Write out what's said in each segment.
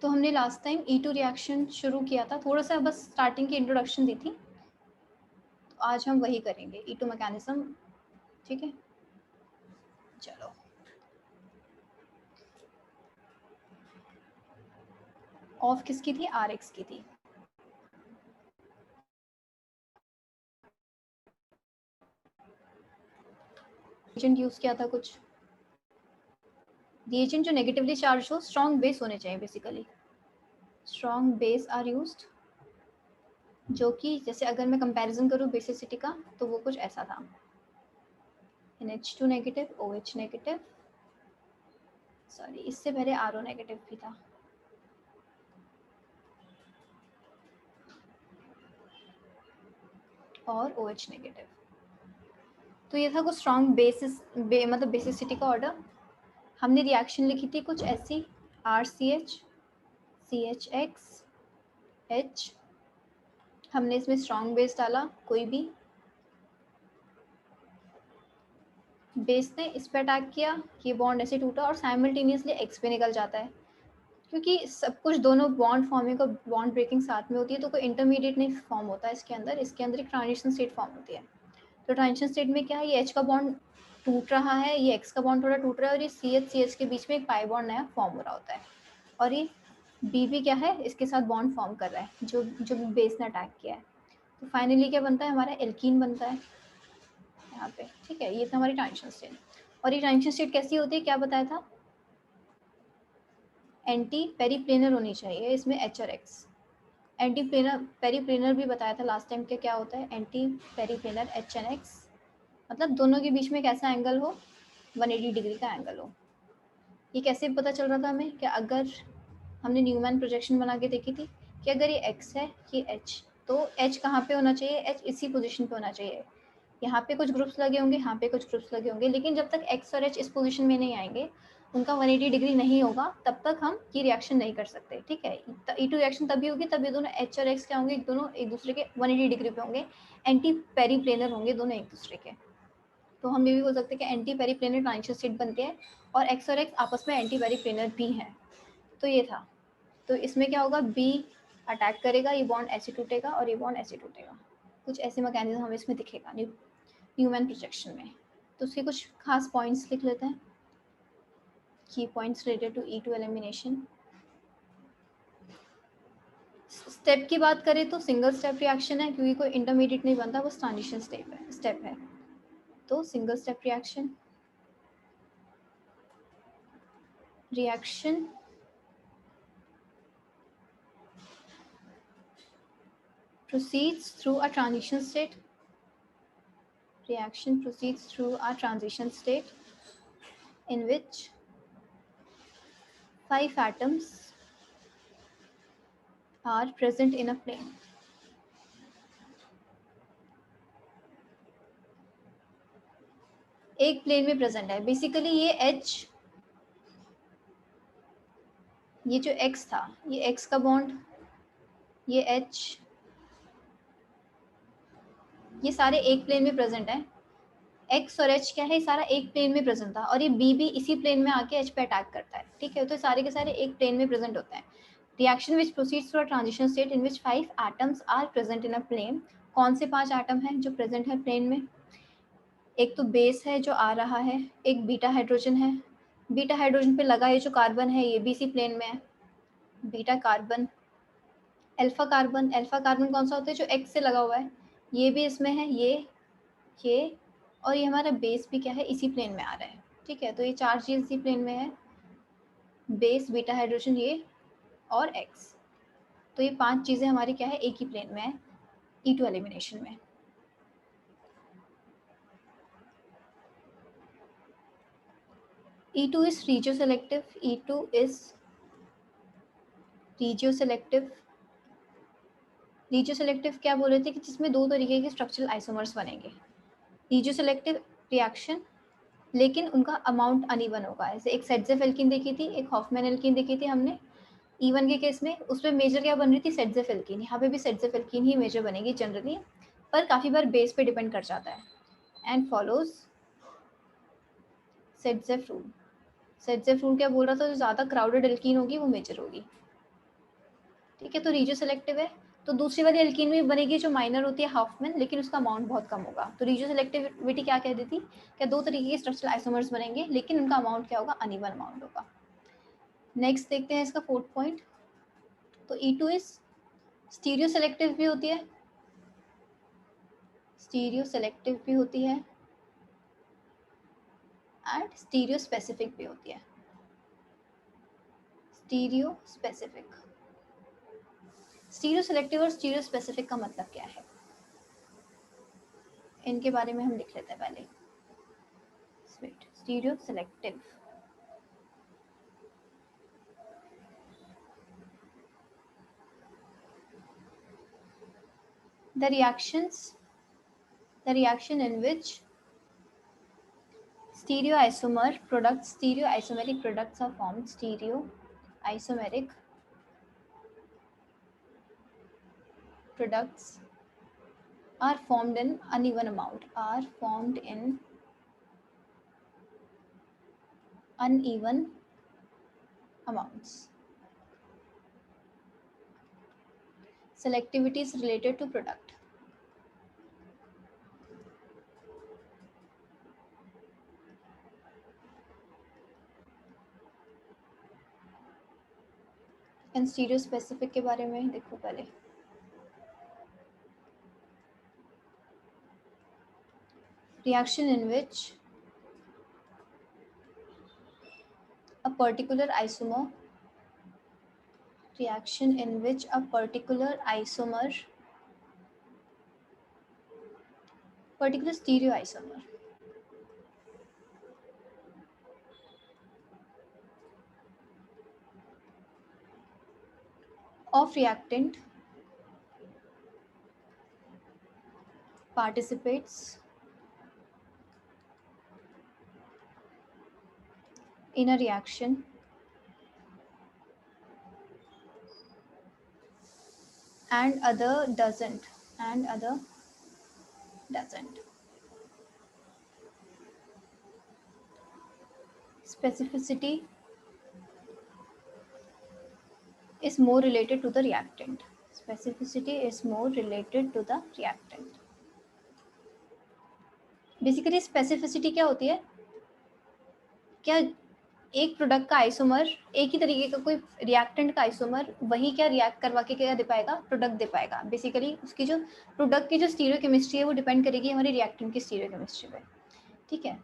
तो हमने last time E2 reaction शुरू किया था, थोड़ा सा बस स्टार्टिंग की इंट्रोडक्शन दी थी, तो आज हम वही करेंगे E2 मैकेनिज्म। ठीक है, चलो ऑफ किसकी थी, RX की थी। एजेंट यूज किया था कुछ, रिएजेंट जो नेगेटिवली चार्ज हो, स्ट्रॉन्ग बेस होने चाहिए basically, strong base are used, जो कि जैसे अगर मैं कंपैरिजन करूँ बेसिसिटी का तो वो कुछ ऐसा था, NH2 negative, OH negative, sorry इससे पहले RO नेगेटिव भी था, और OH नेगेटिव। तो ये था कुछ स्ट्रॉन्ग बेसिस मतलब बेसिसिटी का ऑर्डर। हमने रिएक्शन लिखी थी कुछ ऐसी, RCH CHX H, हमने इसमें स्ट्रॉन्ग बेस डाला, कोई भी बेस ने इस पे अटैक किया, ये बॉन्ड ऐसे टूटा और साइमल्टेनियसली X पे निकल जाता है, क्योंकि सब कुछ दोनों बॉन्ड फॉर्मिंग और बॉन्ड ब्रेकिंग साथ में होती है, तो कोई इंटरमीडिएट नहीं फॉर्म होता है इसके अंदर एक ट्रांजिशन स्टेट फॉर्म होती है। तो ट्रांजिशन स्टेट में क्या है, ये H का बॉन्ड टूट रहा है, ये X का बॉन्ड थोड़ा टूट रहा है, और ये CH के बीच में एक पाई बॉन्ड नया फॉर्म हो रहा होता है, और ये B क्या है, इसके साथ बॉन्ड फॉर्म कर रहा है जो जो बेस ने अटैक किया है। तो फाइनली क्या बनता है, हमारा एल्कीन बनता है यहाँ पे। ठीक है, ये था हमारी ट्रांजिशन स्टेट। और ये ट्रांजिशन स्टेट कैसी होती है, क्या बताया था, एंटी पेरीप्लेनर होनी चाहिए इसमें H और X। एंटी पेरीप्लेनर भी बताया था लास्ट टाइम के, क्या होता है anti periplanar H and X, मतलब दोनों के बीच में कैसा एंगल हो, 180 डिग्री का एंगल हो। ये कैसे पता चल रहा था हमें, कि अगर हमने न्यूमैन प्रोजेक्शन बना के देखी थी कि अगर ये X है, ये H, तो H कहाँ पे होना चाहिए, H इसी पोजीशन पे होना चाहिए। यहाँ पे कुछ ग्रुप्स लगे होंगे, यहाँ पे कुछ ग्रुप्स लगे होंगे, लेकिन जब तक X और H इस पोजीशन में नहीं आएंगे, उनका 180 डिग्री नहीं होगा, तब तक हम ये रिएक्शन नहीं कर सकते। ठीक है, E2 रिएक्शन तभी होगी तब ये दोनों H और X क्या होंगे, दोनों एक दूसरे के 180 डिग्री पे होंगे, एंटी पेरीप्लेनर होंगे दोनों एक दूसरे के। तो हम ये भी बोल सकते हैं कि एंटी पेरीप्लेनर ट्रांजिशन स्टेट बनते हैं, और X और X आपस में एंटी पेरीप्लेनर भी हैं। तो ये था, तो इसमें क्या होगा, B अटैक करेगा, ये बॉन्ड ऐसे टूटेगा और ये बॉन्ड ऐसे टूटेगा, कुछ ऐसे मैकेनिज्म हमें इसमें दिखेगा न्यूमैन प्रोजेक्शन में। तो उसके कुछ खास पॉइंट्स लिख लेते हैं, की points related to E2 elimination. Step की बात करें तो सिंगल स्टेप रिएक्शन है, क्योंकि कोई इंटरमीडिएट नहीं बनता, बस ट्रांजिशन स्टेप है। तो single step reaction proceeds through a transition state. Reaction proceeds through a transition state in which 5 atoms are present in a plane. एक प्लेन में प्रेजेंट है, बेसिकली ये H, ये जो X था, ये X का बॉन्ड, ये H, ये सारे एक प्लेन में प्रेजेंट है। X और H क्या है, सारा एक प्लेन में प्रेजेंट था, और ये B भी इसी प्लेन में आके H पे अटैक करता है। ठीक है, तो सारे के सारे एक प्लेन में प्रेजेंट होते हैं। Reaction which proceeds through a transition state in which 5 atoms are present in a plane. कौन से 5 एटम हैं जो प्रेजेंट है प्लेन में, एक तो बेस है जो आ रहा है, एक बीटा हाइड्रोजन है, बीटा हाइड्रोजन पे लगा ये जो कार्बन है ये भी इसी प्लेन में है, बीटा कार्बन, अल्फा कार्बन कौन सा होता है, जो X से लगा हुआ है, ये भी इसमें है, ये और ये हमारा बेस भी क्या है, इसी प्लेन में आ रहा है। ठीक है, तो ये 4 चीज इसी प्लेन में है, बेस, बीटा हाइड्रोजन, ये और X। तो ये 5 चीजें हमारी क्या है, एक ही प्लेन में है E2 एलिमिनेशन में। E2 is regioselective. E2 is regioselective. regioselective क्या बोल रहे थे, कि जिसमें 2 तरीके के स्ट्रक्चरल आइसोमर्स बनेंगे। regioselective रिएक्शन, लेकिन उनका अमाउंट अनइवन होगा। जैसे एक सेटजेफ एल्कीन देखी थी, एक हॉफमैन एल्कीन देखी थी हमने E1 के केस में, उसमें मेजर क्या बन रही थी, सेटजेफ एल्कीन। यहाँ पे भी सेटजेफ एल्कीन ही मेजर बनेगी जनरली, पर काफ़ी बार बेस पे डिपेंड कर जाता है। And follows सेटजेफ rule. सेटजेफ रूल क्या बोल रहा था, जो ज़्यादा क्राउडेड एल्कीन होगी वो मेजर होगी। ठीक है, तो रीजो सेलेक्टिव है, तो दूसरी वाली एल्कीन भी बनेगी जो माइनर होती है हाफमैन, लेकिन उसका अमाउंट बहुत कम होगा। तो रीजो सेलेक्टिविटी क्या कह देती, क्या दो तरीके के स्ट्रक्चरल आइसोमर्स बनेंगे लेकिन उनका अमाउंट क्या होगा, अनइवन अमाउंट होगा। नेक्स्ट देखते हैं इसका फोर्थ पॉइंट। तो E2 इज स्टीरियो सेलेक्टिव भी होती है, स्टीरियो सेलेक्टिव भी होती है एंड स्टीरियो स्पेसिफिक भी होती है। स्टीरियो स्पेसिफिक, स्टीरियो सेलेक्टिव और स्टीरियो स्पेसिफिक का मतलब क्या है, इनके बारे में हम लिख लेते हैं पहले। Stereo selective, the reaction in which stereoisomeric products are formed, stereoisomeric products are formed in uneven amount, are formed in uneven amounts. Selectivity is related to product. And stereo specific के बारे में देखो पहले। Reaction in which a particular isomer, reaction in which a particular stereoisomer of reactant participates in a reaction and other doesn't, specificity is more related to the reactant, specificity is more related to the reactant. Basically specificity क्या होती है, क्या एक product का isomer, एक ही तरीके का कोई रिएक्टेंट का आइसोमर वही क्या रिएक्ट करवा के क्या दे पाएगा, प्रोडक्ट दे पाएगा। बेसिकली उसकी जो प्रोडक्ट की जो स्टीरियोकेमिस्ट्री है वो डिपेंड करेगी हमारी रिएक्टेंट की स्टीरियोकेमिस्ट्री पे। ठीक है,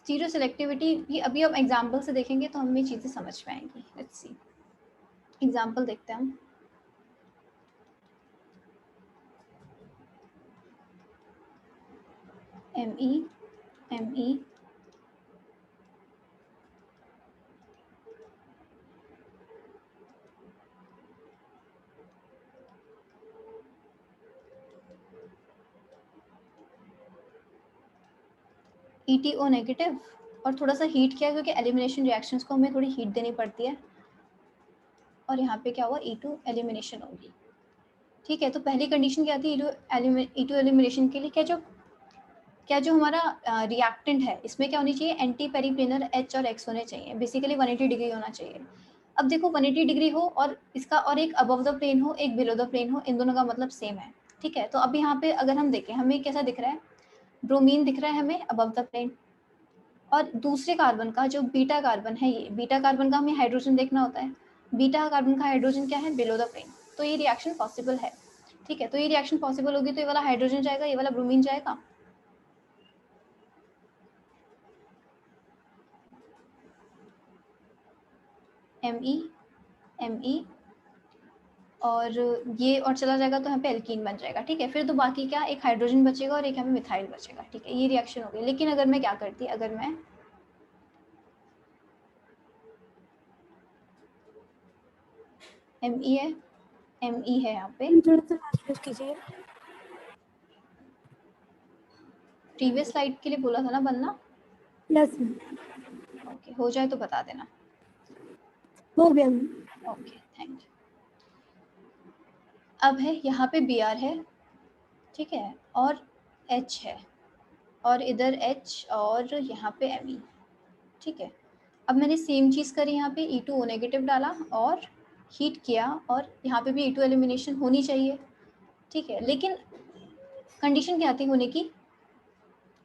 स्टीरियो सेलेक्टिविटी भी अभी हम एग्जांपल से देखेंगे तो हमें चीज़ें समझ में आएंगी। लेट्स सी, एग्जांपल देखते हैं हम। Me ETO नेगेटिव, और थोड़ा सा हीट किया क्योंकि एलिमिनेशन रिएक्शंस को हमें थोड़ी हीट देनी पड़ती है, और यहाँ पे क्या हुआ, E2 एलिमिनेशन होगी। ठीक है, तो पहली कंडीशन क्या थी E2 एलिमिनेशन के लिए, क्या जो हमारा रिएक्टेंट है इसमें क्या होनी चाहिए, एंटी पेरीप्लेनर H और X होने चाहिए, बेसिकली 180 डिग्री होना चाहिए। अब देखो 180 डिग्री हो और इसका और एक अबव द प्लेन हो, एक बिलो द प्लेन हो, इन दोनों का मतलब सेम है। ठीक है, तो अब यहाँ पे अगर हम देखें हमें कैसा दिख रहा है, ब्रोमीन दिख रहा है हमें अबव द प्लेन, और दूसरे कार्बन का जो बीटा कार्बन है, ये बीटा कार्बन का हमें हाइड्रोजन देखना होता है, बीटा कार्बन का हाइड्रोजन क्या है, बिलो द प्लेन। तो ये रिएक्शन पॉसिबल है। ठीक है, तो ये रिएक्शन पॉसिबल होगी तो ये वाला हाइड्रोजन जाएगा, ये वाला ब्रोमीन जाएगा। Me और ये और चला जाएगा तो यहाँ पे एल्कीन बन जाएगा। ठीक है, फिर तो बाकी क्या, एक हाइड्रोजन बचेगा और एक यहाँ पे मिथाइल बचेगा। ठीक है, ये रिएक्शन हो गई। लेकिन अगर मैं क्या करती, अगर मैं Me है, Me है यहाँ पे, प्रीवियस स्लाइड के लिए बोला था ना बनना। यस ओके, हो जाए तो बता देना। हो गया। Okay, thank you. अब है यहाँ पे Br है, ठीक है, और H है, और इधर H और यहाँ पे Me। ठीक है, अब मैंने सेम चीज़ करी, यहाँ पे E2O नेगेटिव डाला और हीट किया और यहाँ पे भी E2 एलिमिनेशन होनी चाहिए, ठीक है। लेकिन कंडीशन क्या थी होने की,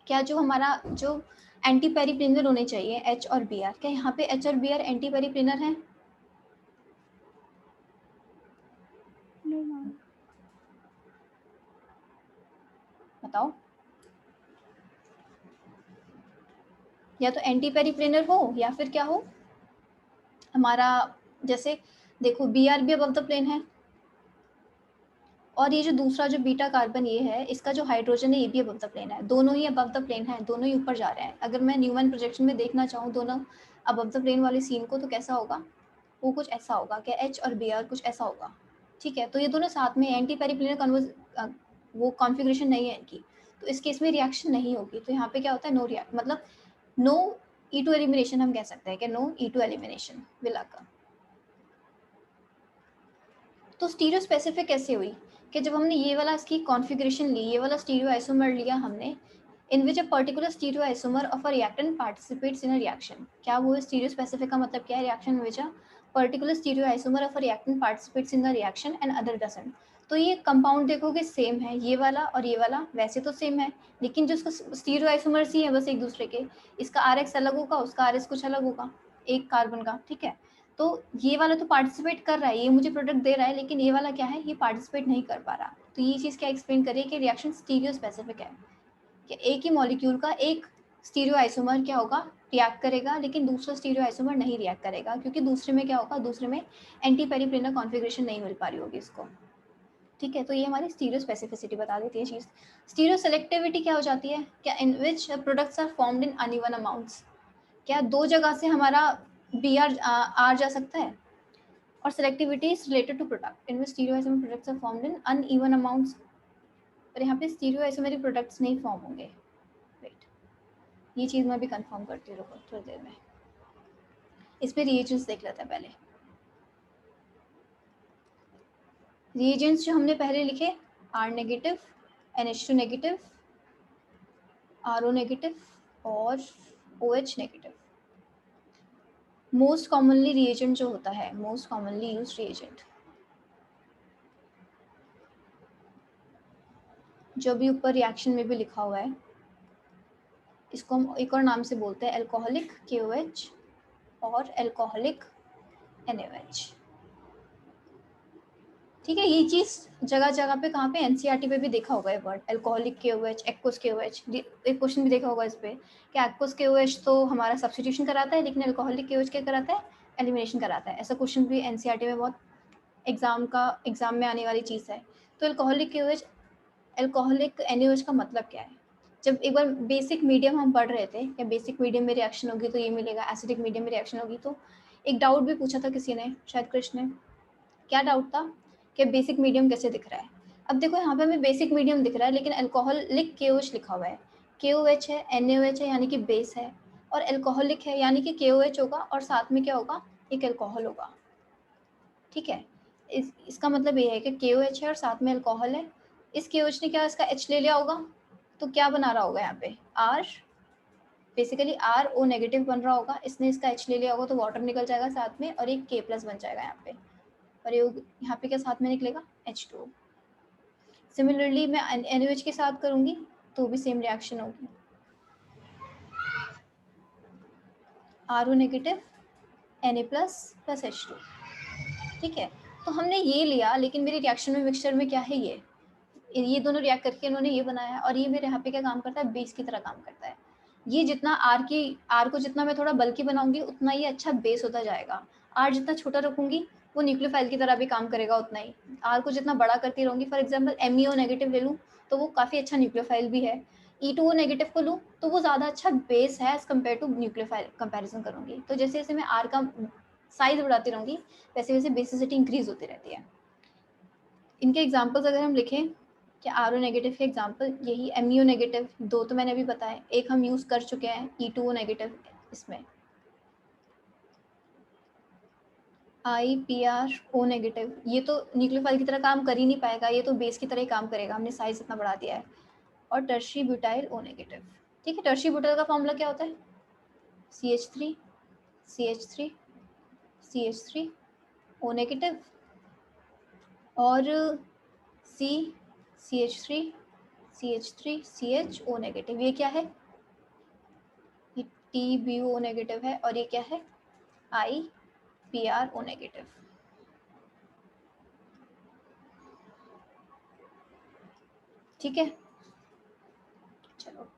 क्या जो हमारा जो एंटी पेरिप्लेनर होने चाहिए H और Br, क्या यहाँ पे H और Br एंटी पेरिप्लेनर हैं? नहीं मैम। बताओ, या तो एंटी पेरिप्लेनर हो या फिर क्या हो हमारा, जैसे देखो Br भी अबव द प्लेन है, और ये जो दूसरा जो बीटा कार्बन ये है, इसका जो हाइड्रोजन है ये भी अबव द प्लेन है, दोनों ही अबव द प्लेन है, दोनों ही ऊपर जा रहे हैं। अगर मैं न्यूमैन प्रोजेक्शन में देखना चाहूँ दोनों अबव द प्लेन वाले सीन को, तो कैसा होगा, वो कुछ ऐसा होगा कि H और Br कुछ ऐसा होगा, ठीक है। तो ये दोनों साथ में एंटी पेरिप्लेनर कन्वर्स वो कॉन्फ़िगरेशन नहीं है इनकी, तो इस केस में रिएक्शन नहीं होगी। तो यहाँ पे क्या होता है, नो रिएक्ट, मतलब नो E2 एलिमिनेशन, हम कह सकते हैं कि no E2 elimination will occur. तो स्टीरियो स्पेसिफिक कैसे हुई, कि जब हमने ये वाला इसकी कॉन्फ़िगरेशन ली, ये वाला स्टीरियो आइसोमर लिया हमने, in which a particular stereo isomer of a reactant participates in a reaction. क्या वो स्टीरियो स्पेसिफिक का मतलब क्या है, reaction which a particular stereo isomer of a reactant participates in a reaction and other doesn't. तो ये compound देखोगे same है, ये वाला और ये वाला वैसे तो सेम है, लेकिन जो इसका स्टीरियो आइसोमर्स ही है बस एक दूसरे के, इसका RX अलग होगा, उसका RS कुछ अलग होगा, एक कार्बन का, ठीक है। तो ये वाला तो पार्टिसिपेट कर रहा है, ये मुझे प्रोडक्ट दे रहा है, लेकिन ये वाला क्या है, ये पार्टिसिपेट नहीं कर पा रहा। तो ये चीज़ क्या एक्सप्लेन करिए कि रिएक्शन स्टीरियो स्पेसिफिक है, कि एक ही मॉलिक्यूल का एक स्टीरियो आइसोमर क्या होगा, रिएक्ट करेगा, लेकिन दूसरा स्टीरियो आइसोमर नहीं रिएक्ट करेगा, क्योंकि दूसरे में क्या होगा, दूसरे में एंटी पेरिप्लेनर कॉन्फ़िगरेशन नहीं मिल पा रही होगी इसको, ठीक है। तो ये हमारी स्टीरियो स्पेसिफिसिटी बता देती है चीज़। स्टीरियो सेलेक्टिविटी क्या हो जाती है, क्या in which products are formed in uneven amounts, क्या दो जगह से हमारा Br आर जा सकता है। और selectivity is related to product in which stereoisomer products are formed in uneven amounts, पर यहाँ पे stereoisomeric products नहीं फॉर्म होंगे। वेट, ये चीज़ मैं भी कंफर्म करती हूँ, रुको थोड़ी देर में। इस पे reagents देख लेते हैं पहले। reagents जो हमने पहले लिखे, R negative, NH2 negative, RO negative और OH negative. Most commonly reagent जो होता है, मोस्ट कॉमनली यूज reagent जो भी ऊपर रिएक्शन में भी लिखा हुआ है, इसको हम एक और नाम से बोलते हैं अल्कोहलिक KOH और अल्कोहलिक NaOH, ठीक है। ये चीज़ जगह जगह पे कहाँ पे NCERT पे भी देखा होगा ये word alcoholic KOH, aqueous KOH। एक क्वेश्चन भी देखा होगा इस पे कि एक्वस KOH तो हमारा सब्स्टिट्यूशन कराता है, लेकिन अल्कोहलिक KOH क्या कराता है, एलिमिनेशन कराता है। ऐसा क्वेश्चन भी NCERT में बहुत एग्जाम में आने वाली चीज़ है। तो अल्कोहलिक KOH, अल्कोहलिक NaOH का मतलब क्या है। जब एक बार बेसिक मीडियम हम पढ़ रहे थे, या बेसिक मीडियम में रिएक्शन होगी तो ये मिलेगा, एसिडिक मीडियम में रिएक्शन होगी, तो एक डाउट भी पूछा था किसी ने, शायद कृष्ण ने। क्या डाउट था कि बेसिक मीडियम कैसे दिख रहा है। अब देखो यहाँ पे हमें बेसिक मीडियम दिख रहा है, लेकिन अल्कोहलिक KOH लिखा हुआ है, KOH है, NaOH है यानी कि बेस है, और अल्कोहलिक है यानी कि KOH होगा और साथ में क्या होगा, एक अल्कोहल होगा, ठीक है। इसका मतलब ये है कि KOH है और साथ में अल्कोहल है। इस KOH ने क्या इसका H ले लिया होगा, तो क्या बना रहा होगा यहाँ पे, R, बेसिकली RO नेगेटिव बन रहा होगा, इसने इसका H ले लिया होगा तो वाटर निकल जाएगा साथ में, और एक K+ बन जाएगा यहाँ पे, और ये यहाँ पे क्या साथ में निकलेगा, H2। सिमिलरली मैं NaOH के साथ करूँगी तो भी सेम रिएक्शन होगी, RO नेगेटिव Na+ H2, ठीक है। तो हमने ये लिया, लेकिन मेरी रिएक्शन में मिक्सचर में क्या है, ये दोनों रिएक्ट करके इन्होंने ये बनाया, और ये मेरे यहाँ पे क्या काम करता है, बेस की तरह काम करता है। ये जितना आर को जितना मैं थोड़ा बल्कि बनाऊंगी, उतना ये अच्छा बेस होता जाएगा। आर जितना छोटा रखूंगी, वो न्यूक्लियोफाइल की तरह भी काम करेगा उतना ही। आर को जितना बड़ा करती रहूंगी, फॉर एग्जाम्पल MEO नेगेटिव ले लूँ तो वो काफ़ी अच्छा न्यूक्लियोफाइल भी है। E2O नेगेटिव को लूँ तो वो ज़्यादा अच्छा बेस है as compare to nucleophile comparison करूँगी। तो जैसे जैसे मैं आर का साइज बढ़ाती रहूँगी, वैसे वैसे बेसिसिटी इंक्रीज होती रहती है। इनके एग्जाम्पल्स अगर हम लिखें, कि RO नेगेटिव के एग्जाम्पल यही, MEO नेगेटिव दो तो मैंने अभी बताए, एक हम यूज़ कर चुके हैं E2O नेगेटिव, इसमें IPRO नेगेटिव, ये तो न्यूक्लियोफाइल की तरह काम कर ही नहीं पाएगा, ये तो बेस की तरह ही काम करेगा, हमने साइज इतना बढ़ा दिया है। और टर्शरी ब्यूटाइल O नेगेटिव, ठीक है। टर्शरी ब्यूटाइल का फॉर्मूला क्या होता है, CH3 CH3 CH3 O negative, और C CH3 CH3 CH O negative. ये क्या है? ये TBO नेगेटिव है, और ये क्या है? IPRO negative. ठीक है, चलो।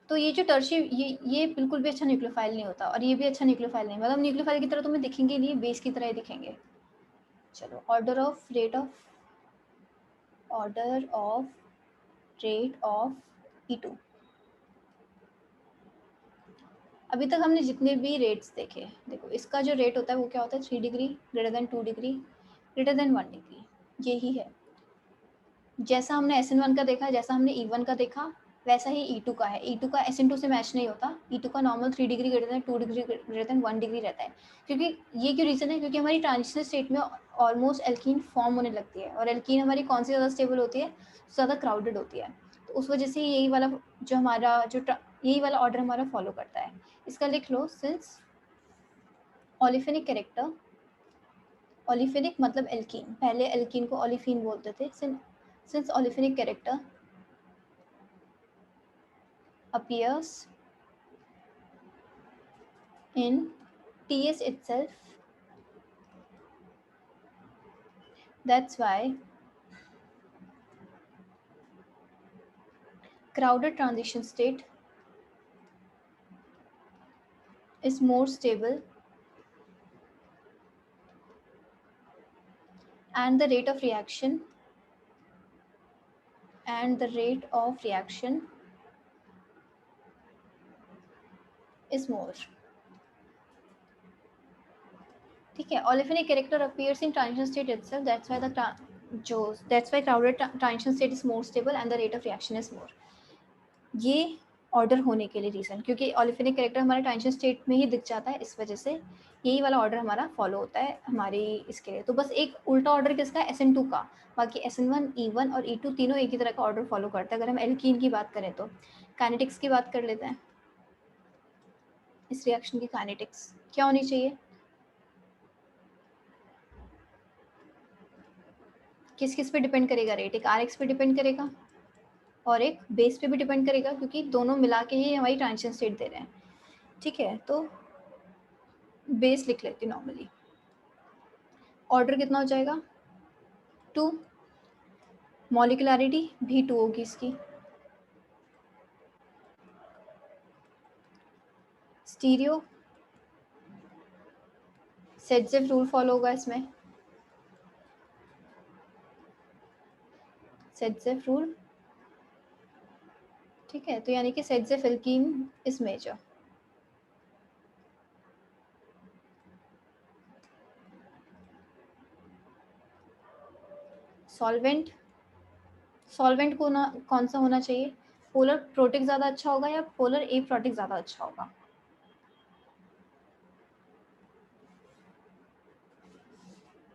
तो ये जो टर्शी, ये बिल्कुल भी अच्छा न्यूक्लियोफाइल नहीं होता, और ये भी अच्छा न्यूक्लियोफाइल नहीं, मतलब न्यूक्लियोफाइल की तरह तुम्हें दिखेंगे नहीं, बेस की तरह ही दिखेंगे। चलो, order of rate of E2। अभी तक हमने जितने भी रेट्स देखे, देखो इसका जो रेट होता है वो क्या होता है? 3 degree greater than 2 degree greater than 1 degree, यही है। जैसा हमने SN1 का देखा, जैसा हमने E1 का देखा, वैसा ही E2 का है। E2 का SN2 से मैच नहीं होता। E2 का normal 3 degree greater than 2 degree greater than 1 degree रहता है। क्योंकि ये क्यों रीज़न है? क्योंकि हमारी ट्रांजिशन स्टेट में ऑलमोस्ट एल्कीन फॉर्म होने लगती है, और एल्कीन हमारी कौन सी ज़्यादा स्टेबल होती है? ज़्यादा क्राउडेड होती है। तो उस वजह से यही वाला जो हमारा यही वाला ऑर्डर हमारा फॉलो करता है। इसका लिख लो, सिंस ओलिफेनिक कैरेक्टर, ओलिफेनिक मतलब एल्कीन, पहले एल्कीन को ओलिफिन बोलते थे। Since olefinic character appears in TS itself, that's why crowded transition state is more stable and the rate of reaction is more. ठीक है, olefinic character appears in transition state itself, that's why crowded transition state is more stable and the rate of reaction is more. ये order होने के लिए reason, क्योंकि ओलिफेनिक character हमारे transition state में ही दिख जाता है, इस वजह से यही वाला ऑर्डर हमारा फॉलो होता है हमारी इसके लिए। तो बस एक उल्टा ऑर्डर किसका है? SN2 का। बाकी SN1, E1 और E2 तीनों एक ही तरह का ऑर्डर फॉलो करता है। अगर हम एल्कीन की बात करें तो काइनेटिक्स की बात कर लेते हैं। इस रिएक्शन की काइनेटिक्स क्या होनी चाहिए? किस किस पे डिपेंड करेगा रेट? एक RX पे डिपेंड करेगा और एक बेस पे भी डिपेंड करेगा, क्योंकि दोनों मिला के ही हमारी ट्रांजिशन स्टेट दे रहे हैं। ठीक है, तो बेस लिख लेती हूँ नॉर्मली। ऑर्डर कितना हो जाएगा? 2। मॉलिकुलरिटी भी 2 होगी इसकी। स्टीरियो सेटजेफ रूल फॉलो होगा इसमें, सेटजेफ रूल। ठीक है, तो यानी कि Saytzeff alkene is major. Solvent को ना कौन सा होना चाहिए? पोलर प्रोटिक ज़्यादा अच्छा होगा या पोलर ए प्रोटिक ज़्यादा अच्छा होगा?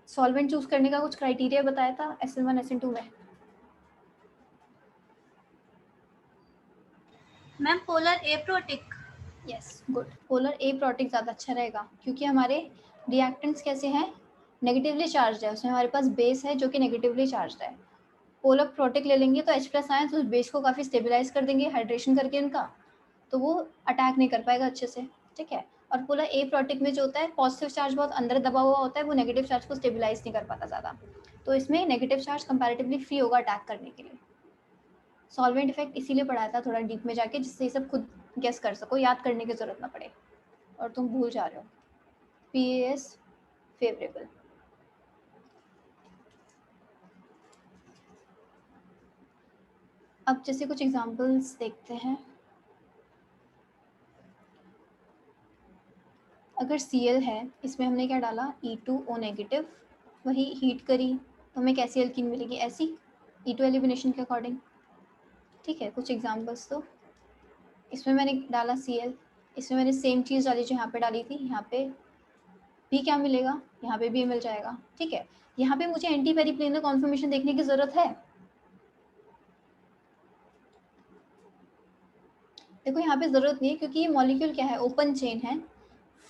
सॉल्वेंट चूज करने का कुछ क्राइटेरिया बताया था SN1 SN2 में? Ma'am polar aprotic. Yes, good. Polar aprotic ज़्यादा अच्छा रहेगा, क्योंकि हमारे रिएक्टेंट्स कैसे हैं? नेगेटिवली चार्ज है, उसमें हमारे पास बेस है जो कि नेगेटिवली चार्ज है। पोलर प्रोटिक ले लेंगे तो H+ आयंस उस बेस को काफ़ी स्टेबलाइज कर देंगे हाइड्रेशन करके उनका, तो वो अटैक नहीं कर पाएगा अच्छे से। ठीक है, और पोलर ए प्रोटिक में जो होता है पॉजिटिव चार्ज बहुत अंदर दबा हुआ होता है, वो नेगेटिव चार्ज को स्टेबलाइज नहीं कर पाता ज़्यादा, तो इसमें नेगेटिव चार्ज कंपैरेटिवली फ्री होगा अटैक करने के लिए। सॉल्वेंट इफेक्ट इसीलिए पढ़ाया था थोड़ा डीप में जाके, जिससे ये सब खुद गेस कर सको, याद करने की ज़रूरत ना पड़े, और तुम भूल जा रहे हो। PAS favourable. अब जैसे कुछ एग्जांपल्स देखते हैं। अगर Cl है, इसमें हमने क्या डाला? E2O नेगेटिव, वही हीट करी तो हमें कैसी एल्कीन मिलेगी? ऐसी, E2 एलिमिनेशन के अकॉर्डिंग। ठीक है, कुछ एग्जांपल्स तो इसमें मैंने डाला Cl, इसमें मैंने सेम चीज़ डाली जो यहाँ पे डाली थी, यहाँ पे भी क्या मिलेगा? यहाँ पे भी मिल जाएगा। ठीक है, यहाँ पे मुझे एंटी पेरिप्लेनर कॉन्फर्मेशन देखने की ज़रूरत है? देखो यहाँ पे ज़रूरत नहीं है, क्योंकि ये मॉलिक्यूल क्या है? ओपन चेन है,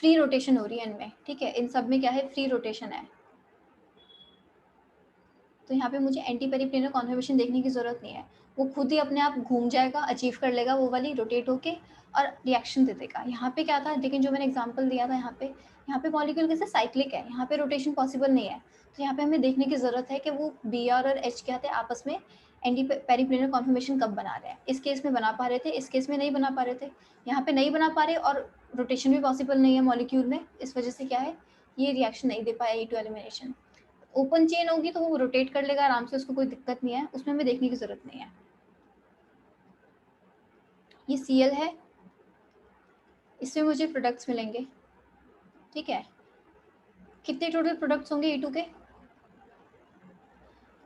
फ्री रोटेशन हो रही है इनमें, ठीक है, इन सब में क्या है, फ्री रोटेशन है। तो यहाँ पे मुझे एंटी पेरिप्लेनर कॉन्फर्मेशन देखने की जरूरत नहीं है, वो खुद ही अपने आप घूम जाएगा, अचीव कर लेगा वो वाली, रोटेट होके और रिएक्शन दे देगा। यहाँ पे क्या था, लेकिन जो मैंने एग्जांपल दिया था यहाँ पे मॉलिक्यूल कैसे साइक्लिक है, यहाँ पे रोटेशन पॉसिबल नहीं है। तो यहाँ पे हमें देखने की जरूरत है कि वो बी आर और एच क्या थे आपस में एंटी पेरिप्लेनर कॉन्फर्मेशन कब बना रहे हैं। इस केस में बना पा रहे थे, इस केस में नहीं बना पा रहे थे। यहाँ पे नहीं बना पा रहे और रोटेशन भी पॉसिबल नहीं है मॉलिक्यूल में, इस वजह से क्या है, ये रिएक्शन नहीं दे पाया E2 एलिमिनेशन। ओपन चेन होगी तो वो रोटेट कर लेगा आराम से, उसको कोई दिक्कत नहीं है, उसमें हमें देखने की जरूरत नहीं है। ये Cl है, इसमें मुझे प्रोडक्ट्स मिलेंगे, ठीक है। कितने टोटल प्रोडक्ट्स होंगे E2 के?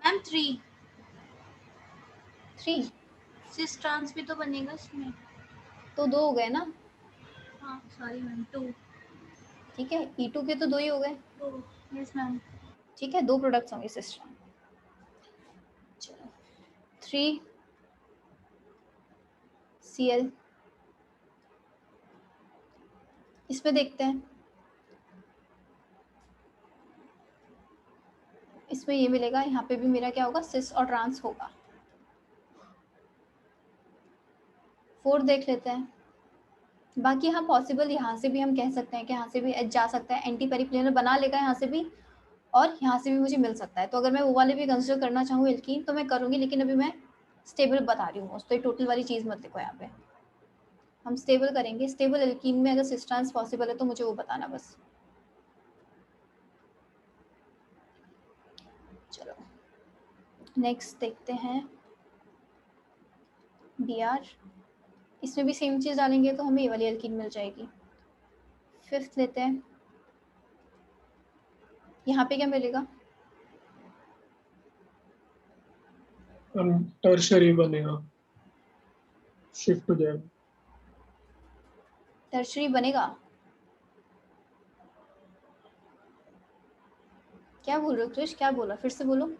मैम 3। 3? सिस ट्रांस भी तो बनेगा इसमें। तो 2 हो गए ना, हाँ सॉरी मैम 2। ठीक है, E2 के तो 2 ही हो गए, 2 यस मैम। ठीक है, 2 प्रोडक्ट्स होंगे सिस्टम। चलो 3 Cl, इसमें देखते हैं, इसमें ये मिलेगा, यहाँ पे भी मेरा क्या होगा, सिस और ट्रांस होगा। 4 देख लेते हैं। बाकी हाँ पॉसिबल यहाँ से भी हम कह सकते हैं कि यहाँ से भी H जा सकता है, एंटी पेरिप्लेनर बना लेगा यहाँ से भी, और यहाँ से भी मुझे मिल सकता है। तो अगर मैं वो वाले भी कंसिडर करना चाहूँ एल्कीन तो मैं करूँगी, लेकिन अभी मैं स्टेबल बता रही हूँ, तो ये टोटल वाली चीज़ मत देखो, यहाँ पे हम स्टेबल करेंगे। स्टेबल एल्कीन में अगर सिस ट्रांस पॉसिबल है तो मुझे वो बताना बस। चलो नेक्स्ट देखते हैं Br, इसमें भी सेम चीज़ डालेंगे तो हमें ये वाली एल्कीन मिल जाएगी। 5th लेते हैं, यहाँ पे क्या मिलेगा, टर्शरी बनेगा, शिफ्ट हो जाएगा। टर्शरी बनेगा, क्या बोल रहे हो क्रिश, क्या बोला, फिर से बोलो।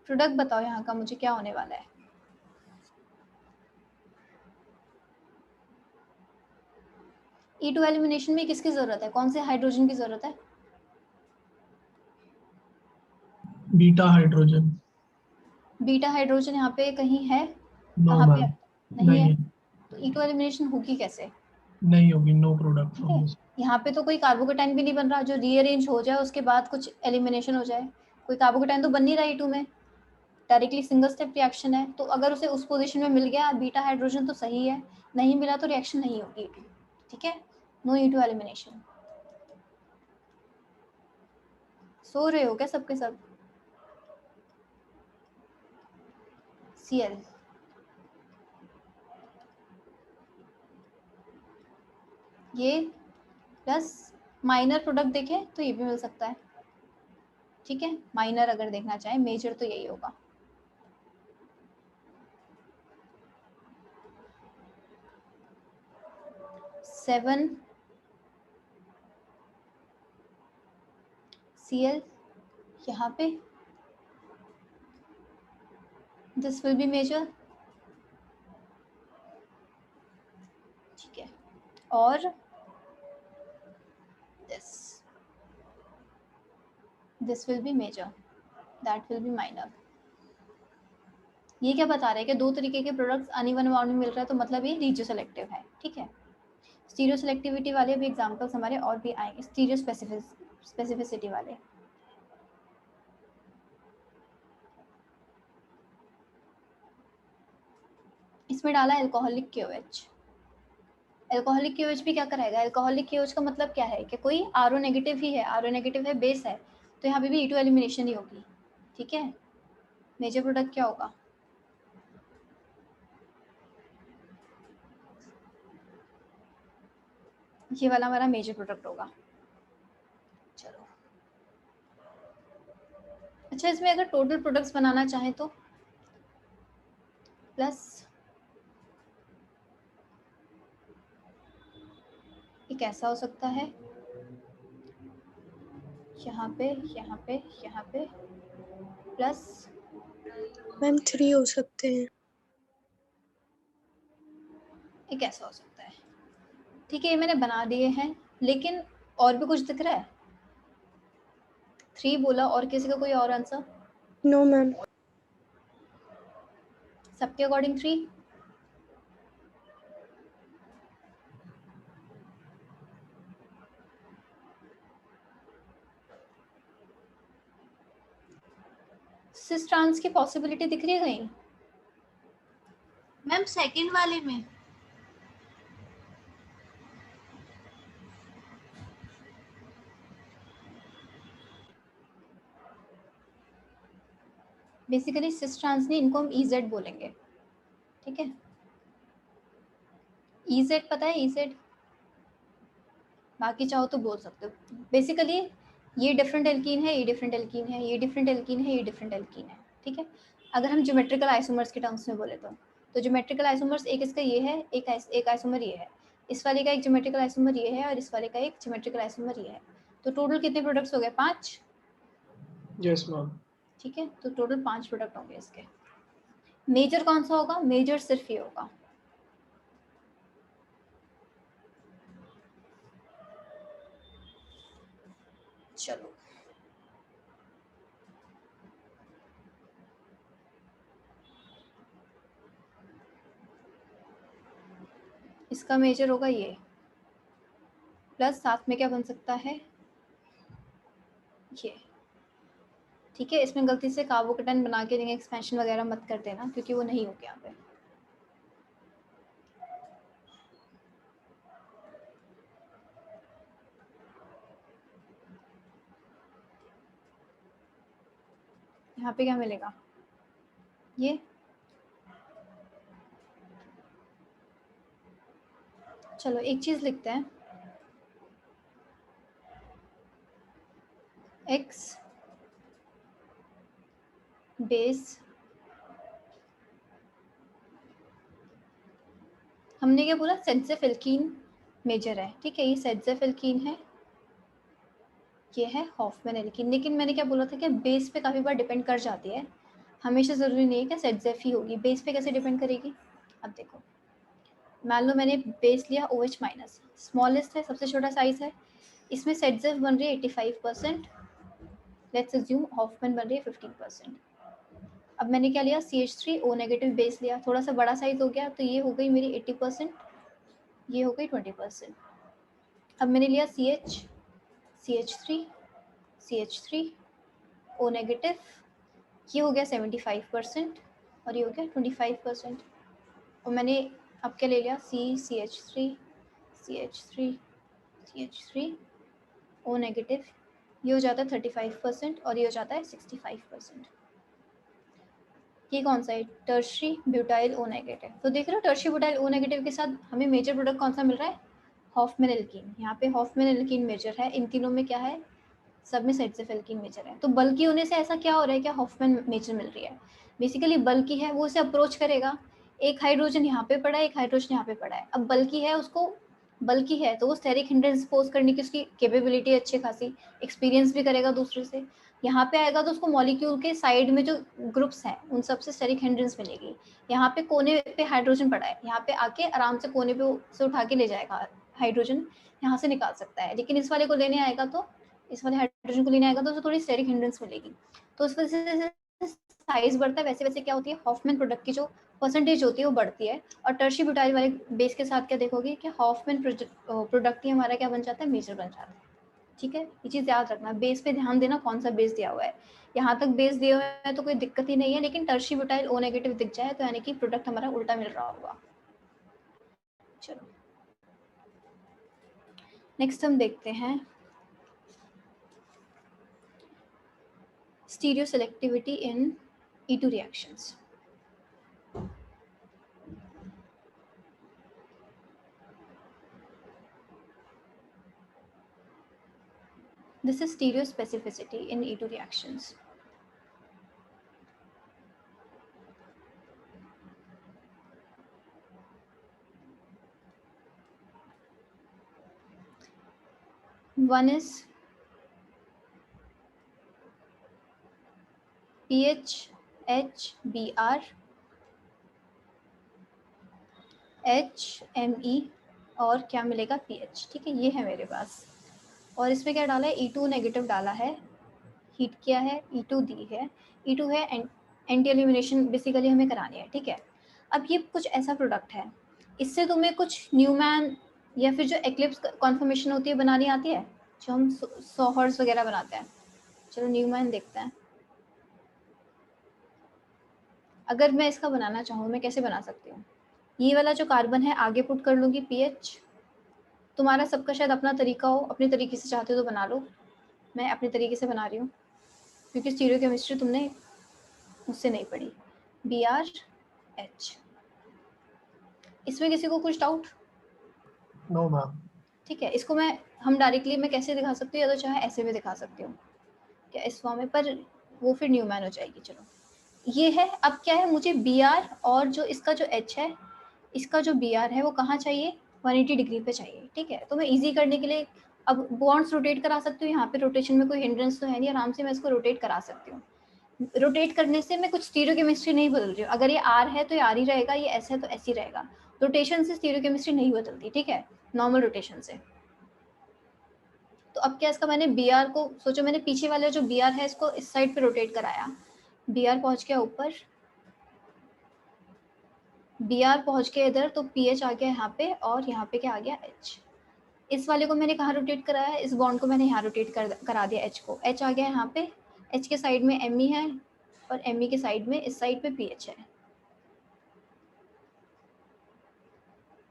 प्रोडक्ट बताओ यहाँ का मुझे क्या होने वाला है। E2 एलिमिनेशन में किसकी जरूरत है, कौन से हाइड्रोजन की जरूरत है? Beta hydrogen. बीटा हाइड्रोजन यहाँ पे कहीं है, नो कहाँ पे मैम, नहीं है, नहीं, तो E2 एलिमिनेशन होगी कैसे? नहीं होगी, नो प्रोडक्ट ठीक फ्रॉम है, दिस। यहाँ पे तो कोई कार्बोकेटाइन भी नहीं बन रहा जो रीअरेंज हो जाए उसके बाद कुछ एलिमिनेशन हो जाए, कोई कार्बोकेटाइन तो बन नहीं रहा E2 में, डायरेक्टली सिंगल स्टेप रिएक्शन है। तो अगर उसे उस पोजीशन में मिल गया बीटा हाइड्रोजन तो सही है, नहीं मिला तो रिएक्शन नहीं होगी E2, ठीक है, नो E2 एलिमिनेशन। सो रहे हो क्या सबके सब? Cl, ये प्लस माइनर प्रोडक्ट देखें तो ये भी मिल सकता है, ठीक है, माइनर अगर देखना चाहे, मेजर तो यही होगा। सेवन Cl यहाँ पे, दिस विल बी मेजर, ठीक है, और this will be major, that will be minor. ये क्या बता रहे हैं कि 2 तरीके के प्रोडक्ट्स अनइवन अमाउंट में मिल रहा है, तो मतलब ये रीजियो सेलेक्टिव है, ठीक है। स्टीरियो सेलेक्टिविटी वाले भी एग्जांपल्स हमारे और भी आएंगे, स्टीरियो स्पेसिफिसिटी वाले। इसमें डाला एल्कोहलिक KOH, एल्कोहलिक KOH भी क्या कराएगा, एल्कोहलिक KOH का मतलब क्या है कि कोई RO नेगेटिव ही है, RO नेगेटिव है, बेस है, तो यहाँ पे भी E2 एलिमिनेशन ही होगी, ठीक है। मेजर प्रोडक्ट क्या होगा, ये वाला हमारा मेजर प्रोडक्ट होगा। चलो अच्छा, इसमें अगर टोटल प्रोडक्ट्स बनाना चाहें तो प्लस ये कैसा हो सकता है, यहाँ पे यहाँ पे यहाँ पे प्लस मैम 3 हो सकते हैं। ये कैसा हो सकता है? ठीक है, ये मैंने बना दिए हैं, लेकिन और भी कुछ दिख रहा है? 3 बोला, और किसी का कोई और आंसर? No ma'am. सबके अकॉर्डिंग 3? सिस ट्रांस की पॉसिबिलिटी दिख रही है कहीं? मैम सेकंड वाले में बेसिकली सिस ट्रांस नहीं, इनको हम EZ बोलेंगे, ठीक है? EZ पता है? EZ बाकी चाहो तो बोल सकते हो। बेसिकली ये डिफरेंट एल्कीन है, ये डिफरेंट एल्कीन है, ये डिफरेंट एल्कीन है, ये डिफरेंट एल्कीन है, ठीक है? अगर हम ज्योमेट्रिकल आइसोमर्स के टर्म्स में बोले तो ज्योमेट्रिकल आइसोमर्स एक इसका ये है, एक आइसोमर ये है, इस वाले का एक ज्योमेट्रिकल आइसोमर ये है, और इस वाले का एक ज्योमेट्रिकल आइसोमर ये है। तो टोटल कितने प्रोडक्ट्स हो गए? 5। Yes ma'am. ठीक है, तो टोटल 5 प्रोडक्ट होंगे इसके। मेजर कौन सा होगा? मेजर सिर्फ ये होगा। चलो, इसका मेजर होगा ये, प्लस साथ में क्या बन सकता है? ये। ठीक है, इसमें गलती से कार्बोकेटाइन बना के देंगे, एक्सपेंशन वगैरह मत कर देना, क्योंकि वो नहीं हो गया यहाँ पे। यहाँ पे क्या मिलेगा? ये। चलो एक चीज लिखते हैं, X बेस, हमने क्या बोला? सेंसेफिल्कीन मेजर है, ठीक है? ये सेंसेफिल्कीन है, ये है हॉफमैन एल्कीन। लेकिन मैंने क्या बोला था कि बेस पे काफ़ी बार डिपेंड कर जाती है, हमेशा ज़रूरी नहीं है कि सेंसेफ ही होगी। बेस पे कैसे डिपेंड करेगी? अब देखो, मान लो मैंने बेस लिया OH माइनस, स्मॉलेस्ट है, सबसे छोटा साइज है, इसमें सेटजेफ बन रही है 85%, लेट्स अज्यूम हॉफमैन बन रही है 15%। अब मैंने क्या लिया? CH3O नेगेटिव बेस लिया, थोड़ा सा बड़ा साइज हो गया, तो ये हो गई मेरी 80%, ये हो गई 20%। अब मैंने लिया CH3O नेगेटिव, ये हो गया 75% और ये हो गया 25%। और मैंने अब क्या ले लिया? CH3O नेगेटिव, ये हो जाता है 35% और ये हो जाता है 65%। ये कौन सा है? Tertiary butyl O negative. तो देख रहे हो, टर्शरी ब्यूटाइल O नेगेटिव के साथ हमें मेजर प्रोडक्ट कौन सा मिल रहा है? Hofmann alkene. यहाँ पे हॉफमैन एल्कीन मेजर है, इन तीनों में क्या है? सब में सेटजेफ एल्कीन मेजर है। तो बल्कि होने से ऐसा क्या हो रहा है कि हॉफमैन मेजर मिल रही है? बेसिकली बल्कि है, वो उसे अप्रोच करेगा, एक हाइड्रोजन यहाँ पे पड़ा है, एक हाइड्रोजन यहाँ पे पड़ा है। अब बल्कि है, उसको बल्कि है तो वो स्टेरिक हिंड्रेंस पोज करने की उसकी कैपेबिलिटी अच्छी खासी, एक्सपीरियंस भी करेगा दूसरे से। यहाँ पे आएगा तो उसको मॉलिक्यूल के साइड में जो ग्रुप्स हैं उन सबसे स्टेरिक हिंड्रेंस मिलेगी। यहाँ पे कोने पे हाइड्रोजन पड़ा है, यहाँ पे आके आराम से कोने पे से उठा के ले जाएगा हाइड्रोजन, यहाँ से निकाल सकता है। लेकिन इस वाले को लेने आएगा तो, इस वाले हाइड्रोजन को लेने आएगा तो उसे थोड़ी स्टेरिक हिंड्रेंस मिलेगी। तो उस वजह से साइज बढ़ता है, वैसे वैसे क्या होती है? हॉफमैन प्रोडक्ट की जो परसेंटेज होती है वो बढ़ती है। और टर्शी ब्यूटाइल वाले बेस के साथ क्या देखोगे कि हॉफमैन प्रोडक्ट ही हमारा क्या बन जाता है? मेजर बन जाता है। ठीक है, ये चीज़ याद रखना, बेस पे ध्यान देना, कौन सा बेस दिया हुआ है। यहाँ तक बेस दिया हुआ है तो कोई दिक्कत ही नहीं है, लेकिन टर्शी ब्यूटाइल O नेगेटिव दिख जाए तो यानी कि प्रोडक्ट हमारा उल्टा मिल रहा होगा। चलो नेक्स्ट हम देखते हैं stereo selectivity in E2 reactions. This is stereospecificity in E2 reactions. One is PH HBr HMe और क्या मिलेगा pH। ठीक है, ये है मेरे पास। और इसमें क्या डाला है, E2 नेगेटिव डाला है, हीट किया है, E2 दी है, E2 है एंटी एलिमिनेशन बेसिकली हमें करानी है। ठीक है, अब ये कुछ ऐसा प्रोडक्ट है, इससे तुम्हें कुछ न्यूमैन या फिर जो एक्लिप्स कॉन्फर्मेशन होती है बनानी आती है, जो हम सोहर्स वगैरह बनाते हैं। चलो न्यूमैन देखते हैं। अगर मैं इसका बनाना चाहूँ मैं कैसे बना सकती हूँ, ये वाला जो कार्बन है आगे पुट कर लूँगी पीएच। तुम्हारा सबका शायद अपना तरीका हो, अपने तरीके से चाहते हो तो बना लो, मैं अपने तरीके से बना रही हूँ क्योंकि स्टीरियो केमिस्ट्री तुमने मुझसे नहीं पढ़ी। BrH। इसमें किसी को कुछ डाउट? No, ma'am. ठीक है, इसको हम डायरेक्टली मैं कैसे दिखा सकती हूँ, या तो चाहे ऐसे भी दिखा सकती हूँ क्या इस फॉर्म में, पर वो फिर न्यूमैन हो जाएगी। चलो ये है। अब क्या है, मुझे Br और जो इसका जो H है, इसका जो Br है वो कहाँ चाहिए, 180 डिग्री पे चाहिए। ठीक है, तो मैं इजी करने के लिए अब बॉन्ड्स रोटेट करा सकती हूँ। यहाँ पे रोटेशन में कोई हिंड्रेंस तो है नहीं, आराम से मैं इसको रोटेट करा सकती हूँ। रोटेट करने से मैं कुछ स्टीरियो केमिस्ट्री नहीं बदल रही हूँ। अगर ये R है तो ये R ही रहेगा, ये S है तो S ही रहेगा। रोटेशन से स्टीरियो केमिस्ट्री नहीं बदलती। ठीक है, नॉर्मल रोटेशन से। तो अब क्या, इसका मैंने Br को सोचो, मैंने पीछे वाले जो Br है इसको इस साइड पे रोटेट कराया, Br पहुंच गया ऊपर, Br पहुंच गया इधर, तो PH आ गया यहाँ पे, और यहाँ पे क्या आ गया, H। इस वाले को मैंने कहाँ रोटेट कराया है, इस बॉन्ड को मैंने यहाँ रोटेट करा दिया, H को। H आ गया यहाँ पे, H के साइड में Me है, और Me के साइड में इस साइड पे PH है।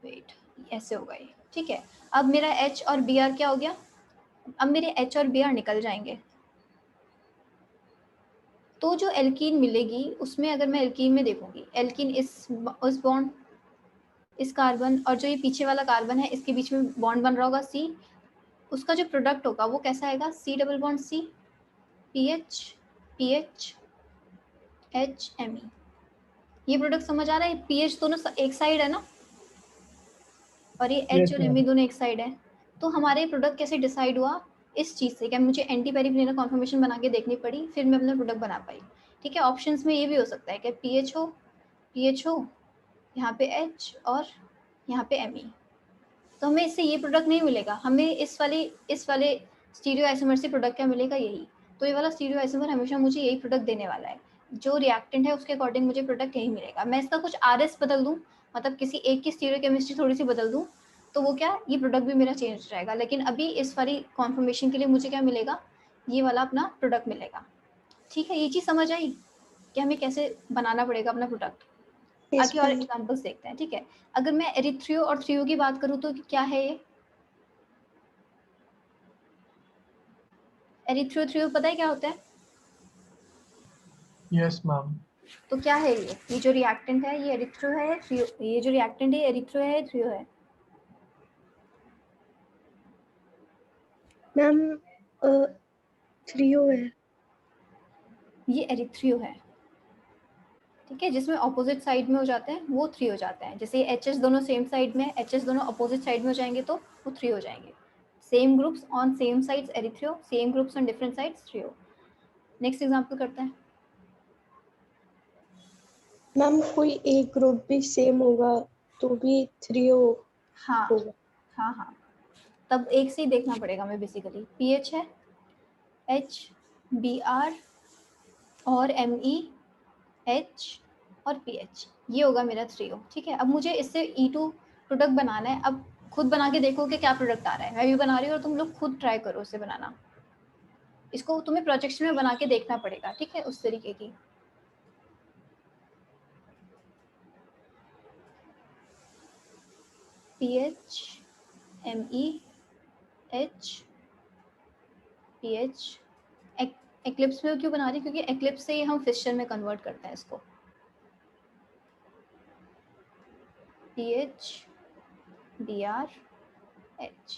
वेट, ऐसे होगा ये। ठीक है, अब मेरा H और Br क्या हो गया, अब मेरे H और Br निकल जाएंगे, तो जो एल्कीन मिलेगी उसमें अगर मैं एल्कीन में देखूंगी, एल्कीन उस बॉन्ड, इस कार्बन और जो ये पीछे वाला कार्बन है इसके बीच में बॉन्ड बन रहा होगा C, उसका जो प्रोडक्ट होगा वो कैसा आएगा, C double bond C, PH PH HMe। ये प्रोडक्ट समझ आ रहा है, PH दोनों एक साइड है ना, और ये Yes, H और Me ma'am. दोनों एक साइड है। तो हमारे प्रोडक्ट कैसे डिसाइड हुआ, इस चीज़ से, क्या मुझे एंटी पेरिफेरल कॉन्फर्मेशन बना के देखनी पड़ी, फिर मैं अपना प्रोडक्ट बना पाई। ठीक है, ऑप्शंस में ये भी हो सकता है कि PH हो, यहाँ पे H और यहाँ पे Me, तो हमें इससे ये प्रोडक्ट नहीं मिलेगा, हमें इस वाले स्टीरियो आइसोमर से प्रोडक्ट क्या मिलेगा, यही। तो ये वाला स्टीरियो आइसोमर हमेशा मुझे यही प्रोडक्ट देने वाला है, जो रिएक्टेंट है उसके अकॉर्डिंग मुझे प्रोडक्ट यही मिलेगा। मैं इसका कुछ RS बदल दूँ, मतलब किसी एक की स्टीरियो केमिस्ट्री थोड़ी सी बदल दूँ, तो वो क्या, ये प्रोडक्ट भी मेरा चेंज हो जाएगा। लेकिन अभी इस वाली कॉन्फर्मेशन के लिए मुझे क्या मिलेगा, ये वाला अपना प्रोडक्ट मिलेगा। ठीक है, ये चीज़ समझ आई कि हमें कैसे बनाना पड़ेगा अपना प्रोडक्ट। Yes, आगे और ma'am. एग्जांपल्स देखते हैं। ठीक है, अगर मैं एरिथ्रियो और थ्रियो की बात करूँ तो क्या है ये, एरिथ्रियो थ्रियो पता है क्या होता है, Yes, ma'am. तो क्या है ये जो रिएक्टेंट है ये एरिथ्रियो है, थ्रियो, ये जो रिएक्टेंट है एरिथ्रियो है, थ्रियो है। मैम थ्रियो है। ये एरिथ्रियो है। ठीक है, जिसमें ऑपोजिट साइड में हो जाते हैं वो थ्री हो जाते हैं। जैसे एच दोनों सेम साइड में, एच दोनों अपोजिट साइड में हो जाएंगे तो वो थ्री हो जाएंगे। Same groups on same sides erythro, same groups on different sides threo. Next example करते हैं। मैम कोई एक ग्रुप भी सेम होगा तो भी थ्रियो हाँ होगा। हाँ हाँ, तब एक से ही देखना पड़ेगा हमें बेसिकली। PH है, H Br और Me H और PH, ये होगा मेरा थ्रियो। ठीक है, अब मुझे इससे E2 प्रोडक्ट बनाना है। अब खुद बना के देखो कि क्या प्रोडक्ट आ रहा है, मैं भी बना रही हूँ और तुम लोग खुद ट्राई करो इसे बनाना। इसको तुम्हें प्रोजेक्शन में बना के देखना पड़ेगा। ठीक है, उस तरीके की। PH Me H PH eclipse में क्यों बना रही, क्योंकि एक्लिप्स से ही हम फिशर में कन्वर्ट करते हैं इसको। PH Br H,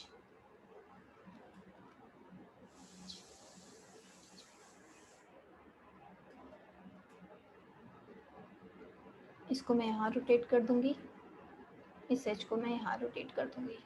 इसको मैं यहाँ रोटेट कर दूंगी, इस H को मैं यहाँ रोटेट कर दूंगी।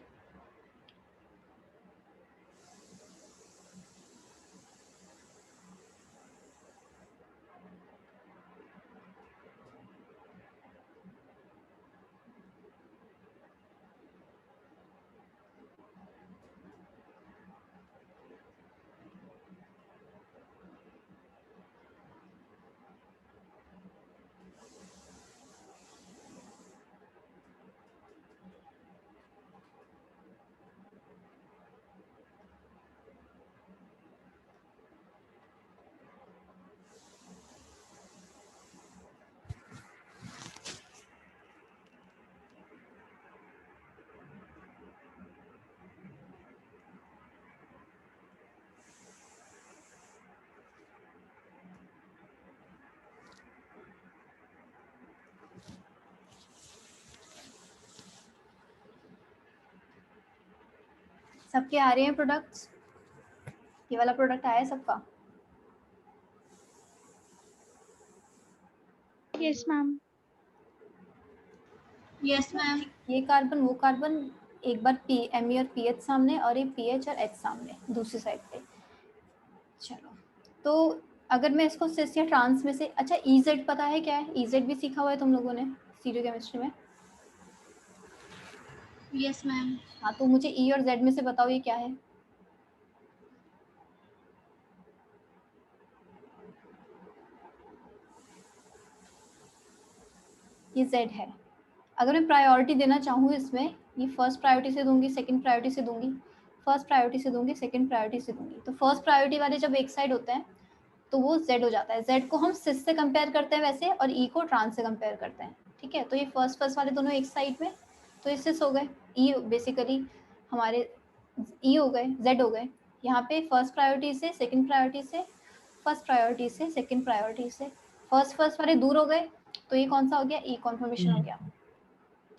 सबके आ रहे हैं प्रोडक्ट्स? ये वाला प्रोडक्ट आया है सबका? Yes ma'am. Yes ma'am. ये कार्बन वो कार्बन, एक बार पी एम और पी एच सामने और ये पी एच और एच सामने दूसरी साइड पे। चलो, तो अगर मैं इसको सिस या ट्रांस में से, अच्छा EZ पता है क्या है? EZ भी सीखा हुआ है तुम लोगों ने स्टीरियो केमिस्ट्री में? Yes ma'am. हाँ, तो मुझे E और Z में से बताओ ये क्या है? ये Z है। अगर मैं प्रायोरिटी देना चाहूँ इसमें, ये फर्स्ट प्रायोरिटी से दूंगी, सेकंड प्रायोरिटी से दूंगी, फर्स्ट प्रायोरिटी से दूंगी, सेकंड प्रायोरिटी से दूंगी, तो फर्स्ट प्रायोरिटी वाले जब एक साइड होते हैं तो वो Z हो जाता है। Z को हम सिस से कंपेयर करते हैं वैसे, और E को ट्रांस से कंपेयर करते हैं, ठीक है? तो ये फर्स्ट फर्स्ट वाले दोनों एक साइड में, तो ये सिस हो गए। E बेसिकली हमारे E हो गए, Z हो गए। यहाँ पे फर्स्ट प्रायोरिटी से सेकंड प्रायोरिटी से, फर्स्ट प्रायोरिटी से सेकंड प्रायोरिटी से, फर्स्ट फर्स्ट वाले दूर हो गए, तो ये कौन सा हो गया? E कॉन्फर्मेशन हो गया,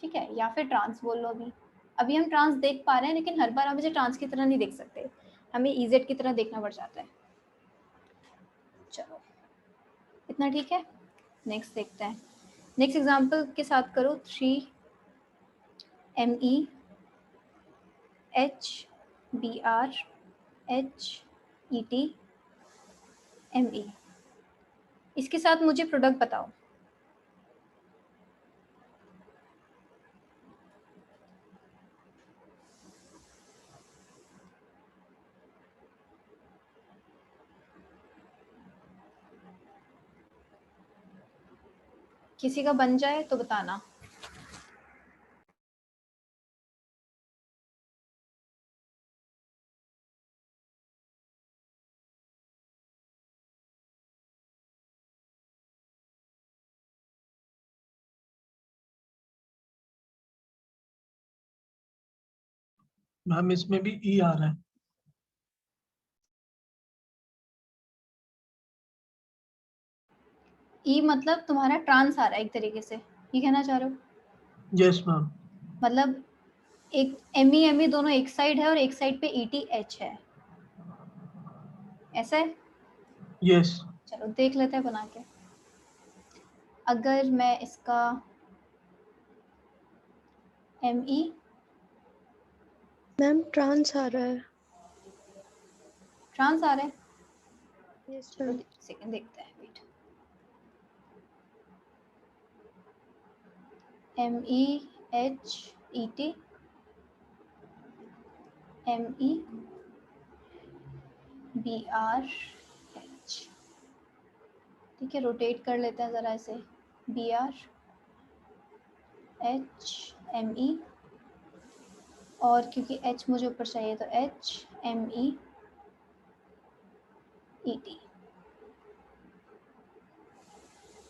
ठीक है? या फिर ट्रांस बोल लो। अभी अभी हम ट्रांस देख पा रहे हैं, लेकिन हर बार हम इसे ट्रांस की तरह नहीं देख सकते, हमें EZ की तरह देखना पड़ जाता है। चलो, इतना ठीक है। नेक्स्ट देखते हैं। नेक्स्ट एग्जांपल के साथ करो। 3MEHBrHETME, इसके साथ मुझे प्रोडक्ट बताओ। किसी का बन जाए तो बताना। मैम इसमें भी ई आ रहा है। ई मतलब तुम्हारा ट्रांस आ रहा है एक तरीके से, ये कहना चाह रहे हो? Yes ma'am. मतलब एक ME दोनों एक साइड है और एक साइड पे ETH है, ऐसा है? यस। चलो देख लेते हैं बना के। अगर मैं इसका ME, मैम ट्रांस आ रहा है। ट्रांस आ रहा है? यस चलो मैम। सेकंड देखते हैं, वेट। MEHET MEBRH, ठीक है? रोटेट कर लेते हैं ज़रा इसे। BRHME, और क्योंकि H मुझे ऊपर चाहिए तो HMEET,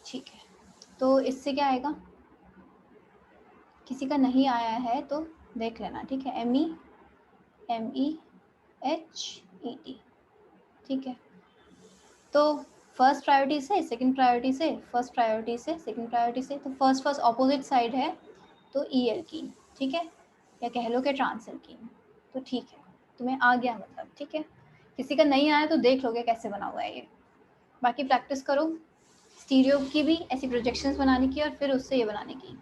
ठीक है? तो इससे क्या आएगा? किसी का नहीं आया है तो देख लेना, ठीक है? MEMEHET, ठीक है? तो फर्स्ट प्रायोरिटी से सेकंड प्रायोरिटी से, फर्स्ट प्रायोरिटी से सेकंड प्रायोरिटी से, तो फर्स्ट फर्स्ट ऑपोजिट साइड है तो E एल्कीन, ठीक है? या कह लो कि ट्रांस एल्कीन, तो ठीक है, तुम्हें आ गया मतलब, ठीक है? किसी का नहीं आया तो देख लोगे कैसे बना हुआ है ये। बाकी प्रैक्टिस करो स्टीरियो की भी, ऐसी प्रोजेक्शंस बनाने की और फिर उससे ये बनाने की।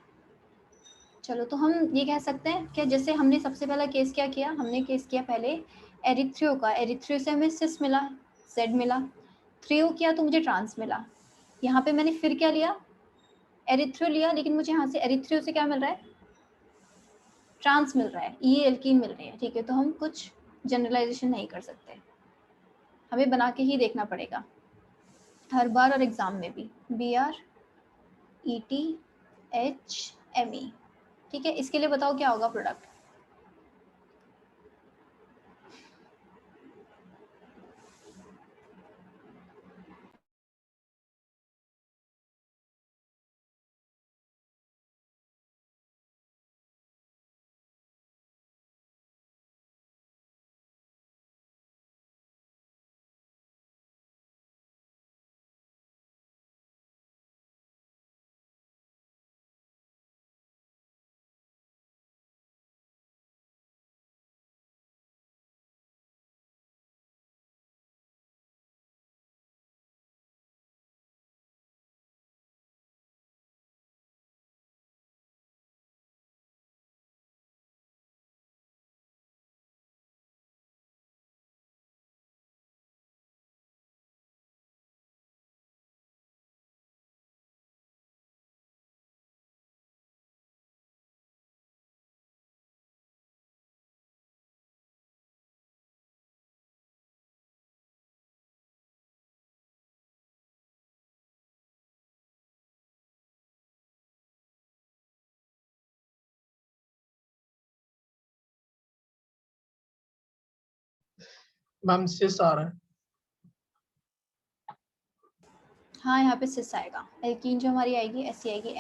चलो, तो हम ये कह सकते हैं कि जैसे हमने सबसे पहला केस क्या किया, हमने केस किया पहले एरिथ्रियो का। एरिथ्रियो से हमें सिस मिला, जेड मिला। थ्रियो किया तो मुझे ट्रांस मिला। यहाँ पे मैंने फिर क्या लिया? एरिथ्रियो लिया, लेकिन मुझे यहाँ से एरिथ्रियो से क्या मिल रहा है? ट्रांस मिल रहा है, ई एल्कीन मिल रही है, ठीक है? तो हम कुछ जनरलाइजेशन नहीं कर सकते, हमें बना के ही देखना पड़ेगा हर बार, और एग्जाम में भी। BRETHME, ठीक है? इसके लिए बताओ क्या होगा प्रोडक्ट? मैम सिस आ रहा है। हाँ, यहाँ पे सिस आएगा। एल्कीन जो हमारी आएगी ऐसी आएगी,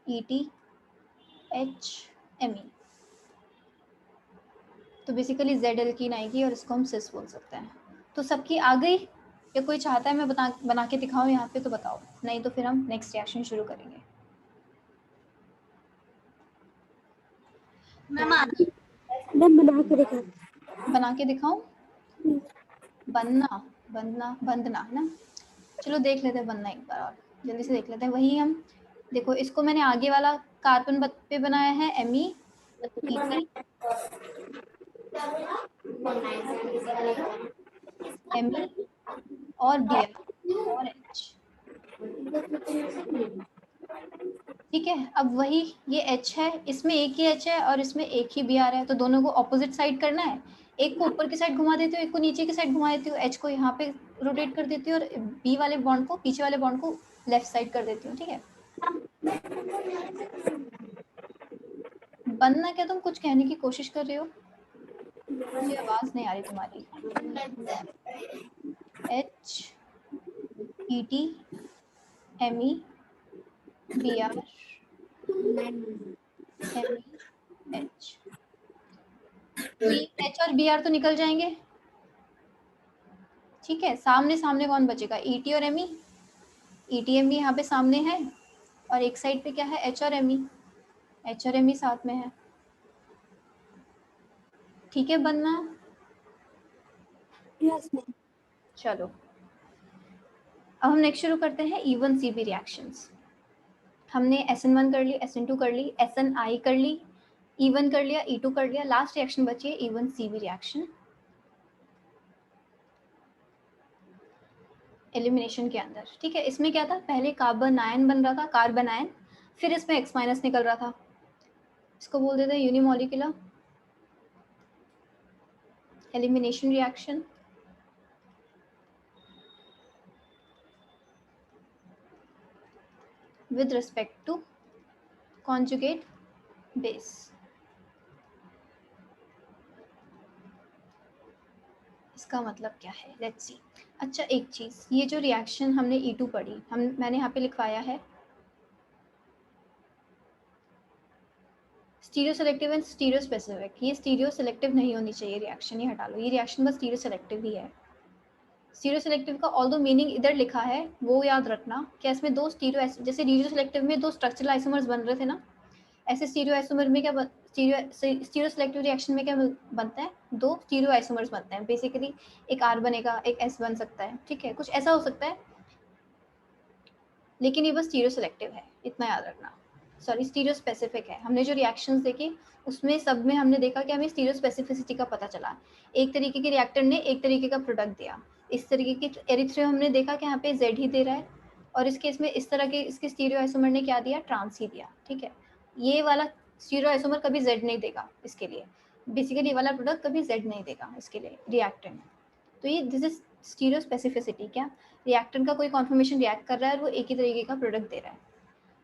MEETHME। तो बेसिकली जेड एल्कीन आएगी और इसको हम सिस बोल सकते हैं। तो सबकी आ गई, या कोई चाहता है मैं बना के दिखाऊं यहाँ पे तो बताओ, नहीं तो फिर हम नेक्स्ट रिएक्शन शुरू करेंगे। मैम मैम बना के दिखा। बना के दिखाऊं? बंदना है ना। चलो देख लेते हैं बनना एक बार और, जल्दी से देख लेते हैं। वही हम देखो, इसको मैंने आगे वाला कार्बन पे बनाया है MEET, ME और Br और H। ठीक है, अब वही ये H है, इसमें एक ही H है और इसमें एक ही Br है, तो दोनों को ऑपोजिट साइड करना है। एक को ऊपर की साइड घुमा देती हूँ, एक को नीचे की साइड घुमा देती हूँ, H को यहाँ पे रोटेट कर देती हूँ और B वाले बॉन्ड को, पीछे वाले बॉन्ड को लेफ्ट साइड कर देती हूँ। ठीक है, बनना क्या? तुम कुछ कहने की कोशिश कर रहे हो, मुझे आवाज नहीं आ रही तुम्हारी। HET MEBR MEH, तो ये H और Br तो निकल जाएंगे। ठीक है, सामने सामने कौन बचेगा? ET और ME। ETME यहाँ पे सामने है और एक साइड पे क्या है? H और ME। H और ME साथ में है। ठीक है बनना? Yes ma'am. चलो अब हम नेक्स्ट शुरू करते हैं E1CB रिएक्शंस। हमने SN1 कर ली, SN2 कर ली, SNI कर ली, E1 कर लिया, E2 कर लिया, लास्ट रिएक्शन बची है E1CB रिएक्शन एलिमिनेशन के अंदर। ठीक है, इसमें क्या था? पहले कार्बन आयन बन रहा था, कार्बन आयन, फिर इसमें X- निकल रहा था। इसको बोल देते हैं unimolecular elimination reaction. with respect to conjugate base। इसका मतलब क्या है? Let's see. अच्छा एक चीज, ये जो रिएक्शन हमने E2 पढ़ी, मैंने यहाँ पे लिखवाया है stereo selective and stereo specific. ये स्टीरियो सेलेक्टिव नहीं होनी चाहिए रिएक्शन, ये हटा लो। ये रिएक्शन बस स्टीरियो सेलेक्टिव ही है। स्टीरियो सेलेक्टिव का ऑल दो मीनिंग इधर लिखा है वो याद रखना, क्या इसमें दो स्टीरियो, जैसे रिजियो सेलेक्टिव में दो स्ट्रक्चरल आइसोमर्स बन रहे थे ना, ऐसे स्टीरियो आइसोमर में क्या स्टीरियो सेलेक्टिव रिएक्शन में क्या बनता है? दो स्टीरियो आइसोमर्स बनते हैं बेसिकली। एक R बनेगा, एक S बन सकता है। ठीक है, कुछ ऐसा हो सकता है, लेकिन ये बस स्टीरियो सेलेक्टिव है, इतना याद रखना। सॉरी, स्टीरियो स्पेसिफिक है। हमने जो रिएक्शंस देखे उसमें सब में हमने देखा कि हमें स्टीरियो स्पेसिफिसिटी का पता चला। एक तरीके के रिएक्टर ने एक तरीके का प्रोडक्ट दिया। इस तरीके के एरिथ्रियम हमने देखा कि यहाँ पे Z ही दे रहा है, और इस केस में इस तरह के इसके स्टीरियो आइसोमर ने क्या दिया? ट्रांस ही दिया। ठीक है, ये वाला स्टीरियो आइसोमर कभी Z नहीं देगा इसके लिए, बेसिकली ये वाला प्रोडक्ट कभी Z नहीं देगा इसके लिए रिएक्टेंट। तो ये दिस इज स्टीरियो स्पेसिफिसिटी। क्या रिएक्टेंट का कोई कॉन्फर्मेशन रिएक्ट कर रहा है और वो एक ही तरीके का प्रोडक्ट दे रहा है।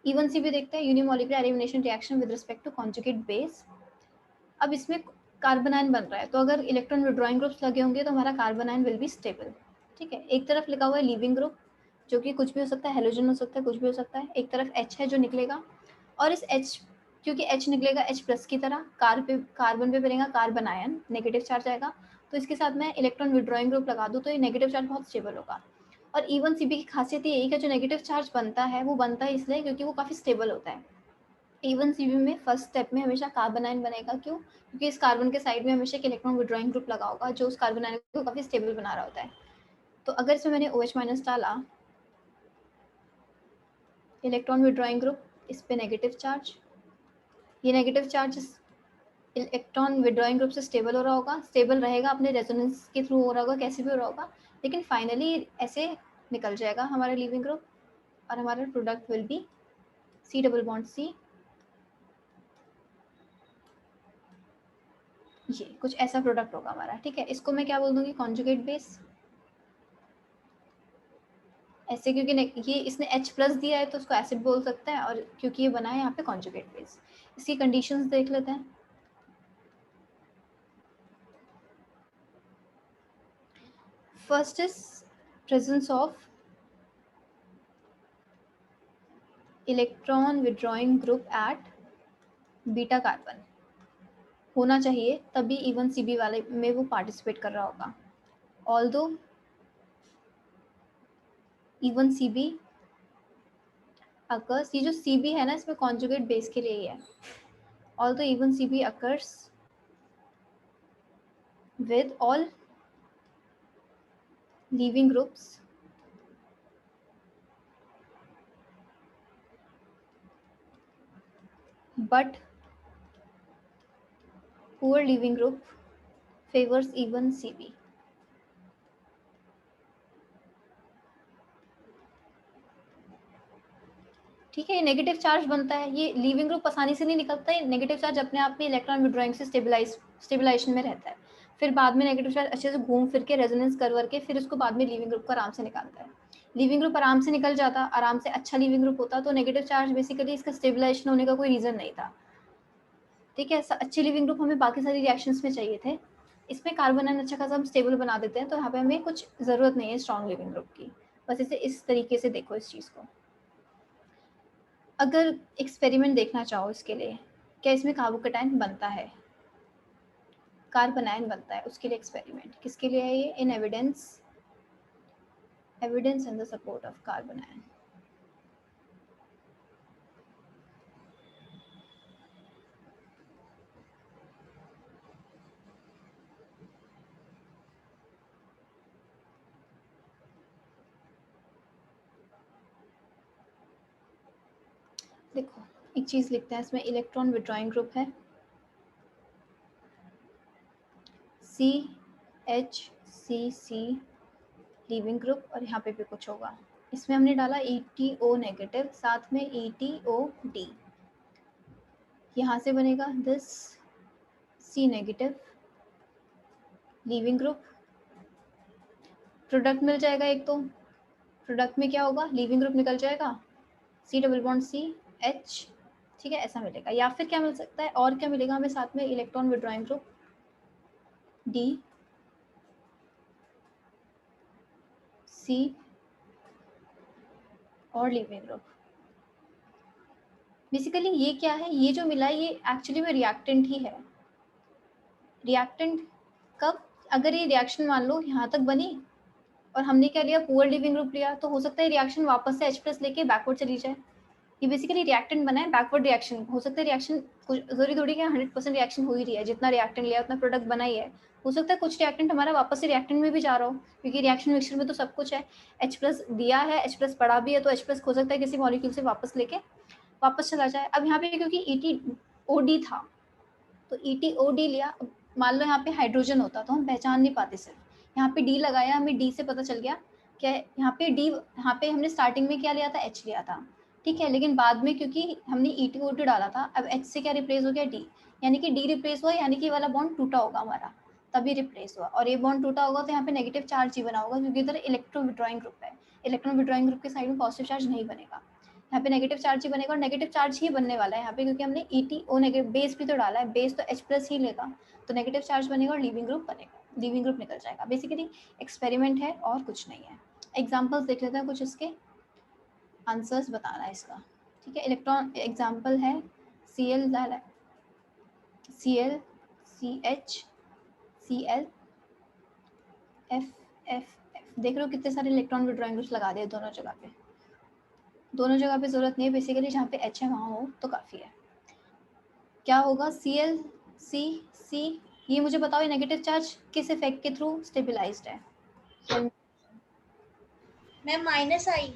E1CB देखते हैं, unimolecular elimination reaction with respect to conjugate base. अब इसमें कार्बन आयन बन रहा है, तो अगर इलेक्ट्रॉन विड्रॉइंग ग्रुप्स लगे होंगे तो हमारा carbon ion will be stable. ठीक है, एक तरफ लिखा हुआ है लीविंग ग्रुप, जो कि कुछ भी हो सकता है, हेलोजन हो सकता है, कुछ भी हो सकता है। एक तरफ H है जो निकलेगा, और इस H, क्योंकि H निकलेगा H प्लस की तरह, कार्बन पे बनेगा कार्बन आयन, नेगेटिव चार्ज आएगा, तो इसके साथ मैं इलेक्ट्रॉन विड्रॉइंग ग्रुप लगा दूँ तो ये नेगेटिव चार्ज बहुत स्टेबल होगा। और E1CB की खासियत ये है कि जो नेगेटिव चार्ज बनता है वो बनता है इसलिए क्योंकि वो काफ़ी स्टेबल होता है। E1CB में फर्स्ट स्टेप में हमेशा कार्बन आयन बनेगा। क्यों? क्योंकि इस कार्बन के साइड में हमेशा एक इलेक्ट्रॉन विड्रॉइंग ग्रुप लगा होगा जो उस कार्बन आयन को काफ़ी स्टेबल बना रहा होता है। तो अगर इसमें मैंने OH- डाला, इलेक्ट्रॉन विड्रॉइंग ग्रुप, इस पे नेगेटिव चार्ज, ये negative charge electron withdrawing group से स्टेबल हो रहा होगा, स्टेबल रहेगा, अपने रेजोनेंस के थ्रू हो रहा होगा, कैसे भी हो रहा होगा, लेकिन फाइनली ऐसे निकल जाएगा हमारा लीविंग ग्रुप और हमारा product will be C double bond C। ये कुछ ऐसा प्रोडक्ट होगा हमारा। ठीक है, इसको मैं क्या बोल दूंगी? Conjugate base. ऐसे क्योंकि ये इसने H प्लस दिया है तो उसको एसिड बोल सकते हैं, और क्योंकि ये बना है यहाँ पे कॉन्जुगेट बेस। इसकी कंडीशंस देख लेते हैं। First is presence of electron withdrawing group at beta carbon होना चाहिए, तभी इवन सीबी वाले में वो पार्टिसिपेट कर रहा होगा। ऑल्दो इवन सीबी अकर्स, ये जो सीबी है ना इसमें कॉन्जुगेट बेस के लिए ही है। Although even CB occurs with all leaving groups but poor leaving group favors even CB. ठीक है, नेगेटिव चार्ज बनता है, ये लीविंग ग्रुप आसानी से नहीं निकलता है। नेगेटिव चार्ज अपने आप में इलेक्ट्रॉन विड्रॉइंग से स्टेबलाइजेशन में रहता है, फिर बाद में नेगेटिव चार्ज अच्छे से घूम फिर के रेजोनेंस करके फिर उसको बाद में लीविंग ग्रुप को आराम से निकालता है। लीविंग ग्रुप आराम से निकल जाता, आराम से अच्छा लीविंग ग्रुप होता, तो नेगेटिव चार्ज बेसिकली इसका स्टेबलाइजेशन होने का कोई रीजन नहीं था। ठीक है, अच्छे लिविंग ग्रुप हमें बाकी सारी रिएक्शंस में चाहिए थे, इसमें कार्बन आयन अच्छा खासा हम स्टेबल बना देते हैं, तो यहाँ पे हमें कुछ ज़रूरत नहीं है स्ट्रॉन्ग लिविंग ग्रुप की। बस इसे इस तरीके से देखो इस चीज़ को। अगर एक्सपेरिमेंट देखना चाहो इसके लिए, क्या इसमें कार्बोकेटायन बनता है, कार्बन आयन बनता है, उसके लिए एक्सपेरिमेंट किसके लिए है ये? In evidence in the support of carbon ion. देखो एक चीज़ लिखते हैं इसमें, इलेक्ट्रॉन विड्रॉइंग ग्रुप है CH C लीविंग ग्रुप, और यहाँ पे भी कुछ होगा, इसमें हमने डाला ETO नेगेटिव, साथ में ETOD, यहाँ से बनेगा this C negative leaving group, product मिल जाएगा एक, तो प्रोडक्ट में क्या होगा, लीविंग ग्रुप निकल जाएगा C double bond C H, ठीक है, ऐसा मिलेगा। या फिर क्या मिल सकता है, और क्या मिलेगा हमें साथ में, electron withdrawing group D C और लीविंग ग्रुप। बेसिकली ये क्या है, ये जो मिला है ये एक्चुअली में रिएक्टेंट ही है। रिएक्टेंट कब, अगर ये रिएक्शन मान लो यहाँ तक बनी और हमने क्या लिया, पुअर लिविंग ग्रुप लिया, तो हो सकता है रिएक्शन वापस से H+ लेके बैकवर्ड चली जाए। ये बेसिकली रिएक्टेंट बना है, बैकवर्ड रिएक्शन हो सकता है, रिएक्शन कुछ जरूरी थोड़ी कि 100% रिएक्शन हो ही रही है, जितना रिएक्टेंट लिया उतना प्रोडक्ट बना ही है, हो सकता है कुछ रिएक्टेंट हमारा वापस से रिएक्टेंट में भी जा रहा हो, क्योंकि रिएक्शन मिक्सचर में तो सब कुछ है, H+ दिया है, H+ पड़ा भी है, तो H+ हो सकता है किसी मॉलिक्यूल से वापस लेके वापस चला जाए। अब यहाँ पे क्योंकि ETOD था तो ETOD लिया, मान लो यहाँ पे हाइड्रोजन होता तो हम पहचान नहीं पाते, सिर्फ यहाँ पे D लगाया, हमें D से पता चल गया क्या यहाँ पे D, यहाँ पे हमने स्टार्टिंग में क्या लिया था, H लिया था, ठीक है, लेकिन बाद में क्योंकि हमने ETOD डाला था, अब H से क्या रिप्लेस हो गया, D, यानी कि D रिप्लेस हुआ, यानी कि ये वाला बॉन्ड टूटा होगा हमारा, तभी रिप्लेस हुआ, और ये बॉन्ड टूटा होगा तो यहाँ पे नेगेटिव चार्ज ही बना होगा, क्योंकि इधर इलेक्ट्रो विड्रॉइंग ग्रुप है, इलेक्ट्रॉन विड्रॉइंग ग्रुप के साइड में पॉजिटिव चार्ज नहीं बनेगा, यहाँ पे नेगेटिव चार्ज ही बनेगा, और नेगेटिव चार्ज ही बनने वाला है यहाँ पे, क्योंकि हमने ETO नेगेटिव बेस भी तो डाला है, बेस तो H+ ही लेगा, तो नेगेटिव चार्ज बनेगा और लीविंग ग्रुप बनेगा, लीविंग ग्रुप निकल जाएगा। बेसिकली एक्सपेरिमेंट है और कुछ नहीं है। एग्जाम्पल्स देख लेते हैं कुछ, इसके आंसर्स बताना है इसका, ठीक है। इलेक्ट्रॉन एग्जाम्पल है Cl CH Cl F देख रहे हो कितने सारे इलेक्ट्रॉन विड्रॉइंग ग्रुप्स लगा दिए दोनों जगह पे, दोनों जगह पे जरूरत नहीं है, बेसिकली जहाँ पे H है वहाँ हो तो काफ़ी है। क्या होगा, Cl C, ये मुझे बताओ, ये नेगेटिव चार्ज किस इफेक्ट के थ्रू स्टेबलाइज्ड है? Ma'am -I +M -I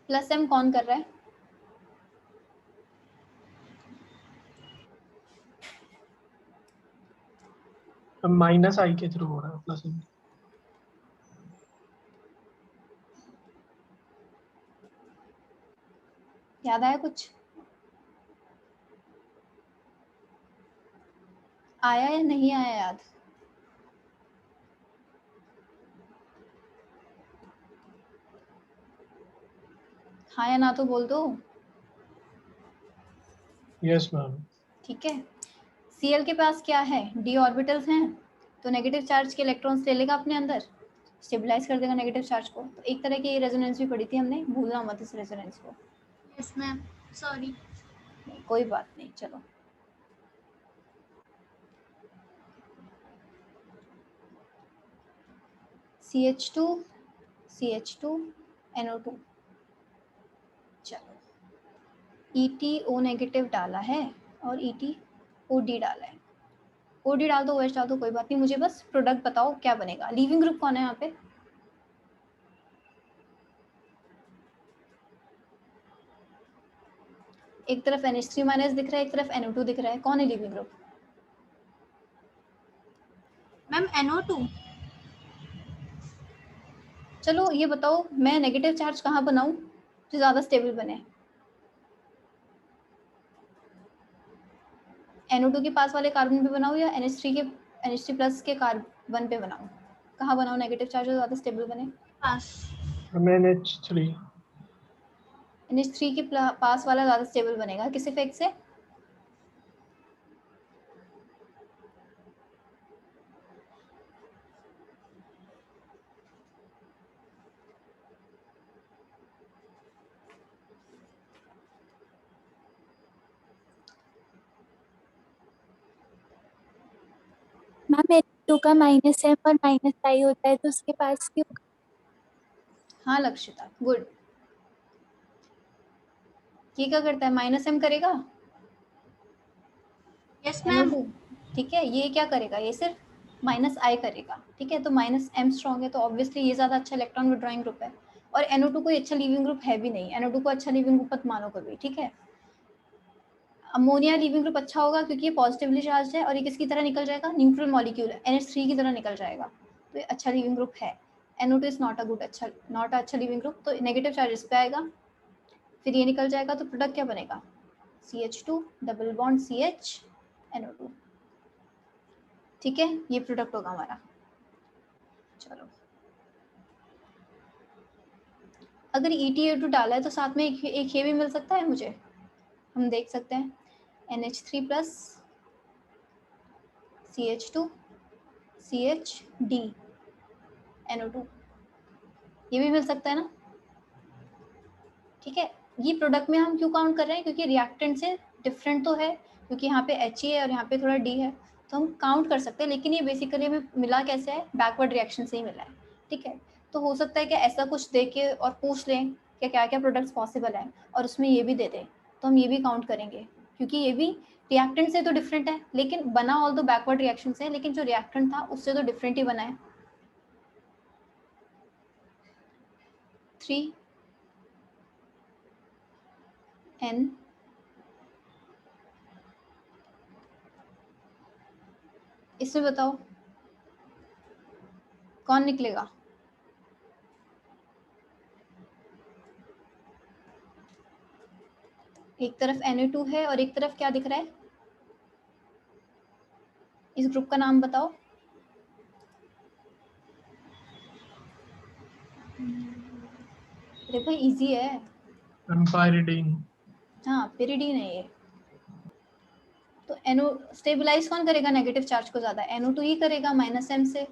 plus M कौन कर रहा है? -I के थ्रू हो रहा है +M। याद आया कुछ, आया या नहीं आया याद? हाँ या ना तो बोल दो। Yes ma'am. ठीक है, Cl के पास क्या है, d ऑर्बिटल्स हैं, तो नेगेटिव चार्ज के इलेक्ट्रॉन्स ले लेगा अपने अंदर, स्टेबलाइज कर देगा नेगेटिव चार्ज को। तो एक तरह की रेजोनेंस भी पढ़ी थी हमने, भूलना मत इस रेजोनेंस को। Yes ma'am, sorry. नहीं कोई बात नहीं, चलो। CH2 CH2 NO2, चलो EtO नेगेटिव डाला है और EtOD डाला है। OD डाल दो, OH डाल दो, कोई बात नहीं, मुझे बस प्रोडक्ट बताओ क्या बनेगा। लीविंग ग्रुप कौन है यहाँ पे? एक तरफ NH3 माइनस दिख रहा है, एक तरफ NO2 दिख रहा है, कौन है लीविंग ग्रुप? Ma'am NO2। चलो ये बताओ, मैं नेगेटिव चार्ज कहाँ बनाऊं जो ज़्यादा स्टेबल बने? NO2 के पास वाले कार्बन पे बनाऊं या NH3 प्लस के कार्बन पे बनाऊं? कहाँ बनाऊं नेगेटिव चार्ज जो ज़्यादा स्टेबल बने? पास। NH3। NH3 के पास वाला ज़्यादा स्टेबल बनेगा, किस इफेक्ट से? मैम H2 का -M और -I होता है तो उसके पास क्यों? हाँ लक्षिता, गुड। ये क्या करता है, -M करेगा यस मैम। NO2, ठीक है। ये क्या करेगा, ये सिर्फ -I करेगा, ठीक है। तो -M स्ट्रॉन्ग है तो ऑब्वियसली ये ज़्यादा अच्छा इलेक्ट्रॉन विड्रॉइंग ग्रुप है, और NO2 कोई अच्छा लीविंग ग्रुप है भी नहीं, NO2 को अच्छा लीविंग ग्रुप मत मानो कभी, ठीक है। अमोनिया लीविंग ग्रुप अच्छा होगा क्योंकि ये पॉजिटिवली चार्ज है और ये किसकी तरह निकल जाएगा, न्यूट्रल मॉलिक्यूल है, NH3 की तरह निकल जाएगा, तो ये अच्छा लीविंग ग्रुप है। NO2 इज नॉट अ अच्छा लीविंग ग्रुप, तो नेगेटिव चार्ज इस पे आएगा, फिर ये निकल जाएगा, तो प्रोडक्ट क्या बनेगा, CH2 double bond CH NO2, ठीक है। ये प्रोडक्ट होगा हमारा। चलो अगर EtO2 डाला है तो साथ में एक ये भी मिल सकता है मुझे, हम देख सकते हैं NH3 plus CH2 CHD NO2, ये भी मिल सकता है ना, ठीक है। ये प्रोडक्ट में हम क्यों काउंट कर रहे हैं, क्योंकि रिएक्टेंट से डिफरेंट तो है, क्योंकि यहाँ पे He है और यहाँ पे थोड़ा D है, तो हम काउंट कर सकते हैं, लेकिन ये बेसिकली हमें मिला कैसे है, बैकवर्ड रिएक्शन से ही मिला है, ठीक है। तो हो सकता है कि ऐसा कुछ दे के और पूछ लें कि क्या क्या प्रोडक्ट्स पॉसिबल हैं और उसमें ये भी दे दें, तो हम ये भी काउंट करेंगे, क्योंकि ये भी रिएक्टेंट से तो डिफरेंट है, लेकिन बना ऑल दो बैकवर्ड रिएक्शन से, लेकिन जो रिएक्टेंट था उससे तो डिफरेंट ही बना है। 3N इसमें बताओ कौन निकलेगा, एक तरफ Na2 है और एक तरफ क्या दिख रहा है, इस ग्रुप का नाम बताओ। देखो इजी है, pyridine। हाँ pyridine है ये। तो NO स्टेबलाइज कौन करेगा नेगेटिव चार्ज को ज़्यादा, NO2 ही करेगा -M से।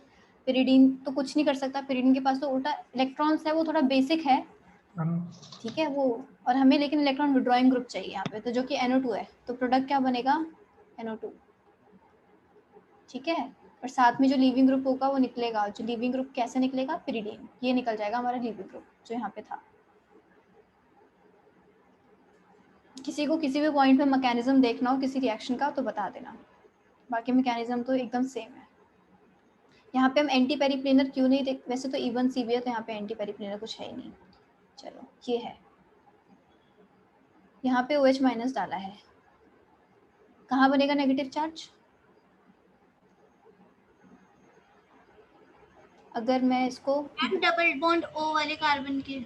pyridine तो कुछ नहीं कर सकता, pyridine के पास तो उल्टा इलेक्ट्रॉन्स है, वो थोड़ा बेसिक है, ठीक है वो, और हमें लेकिन इलेक्ट्रॉन विड्रॉइंग ग्रुप चाहिए यहाँ पे, तो जो कि NO2 है, तो प्रोडक्ट क्या बनेगा, NO2, ठीक है। और साथ में जो लीविंग ग्रुप होगा वो निकलेगा, जो लीविंग ग्रुप कैसे निकलेगा, pyridine, ये निकल जाएगा हमारा लीविंग ग्रुप जो यहाँ पे था। किसी को किसी भी पॉइंट पे मैकेनिज्म देखना हो किसी रिएक्शन का तो बता देना, बाकी मैकेनिज्म तो एकदम सेम है। यहाँ पे हम एंटी पेरिप्लेनर क्यों नहीं देख, वैसे तो इवन सीबी है तो यहाँ पे एंटी पेरिप्लेनर कुछ है ही नहीं। चलो ये है, यहाँ पे OH माइनस डाला है, कहाँ बनेगा नेगेटिव चार्ज, अगर मैं इसको डबल बॉन्ड O वाले कार्बन के,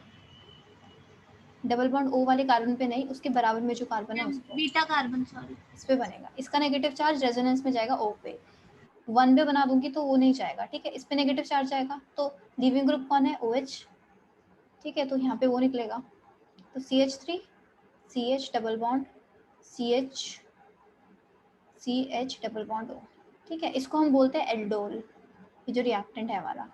डबल बॉन्ड O वाले कार्बन पे नहीं, उसके बराबर में जो कार्बन है उसको, बीटा कार्बन, सॉरी, इस पे बनेगा, इसका नेगेटिव चार्ज रेजोनेंस में जाएगा O पे, 1 पे बना दूंगी तो वो नहीं जाएगा, ठीक है। इस पे नेगेटिव चार्ज जाएगा, तो लीविंग ग्रुप कौन है, OH, ठीक है, तो यहाँ पे वो निकलेगा, तो CH3 CH double bond CH CH double bond O, ठीक है। इसको हम बोलते हैं एल्डोल, ये जो रिएक्टेंट है हमारा।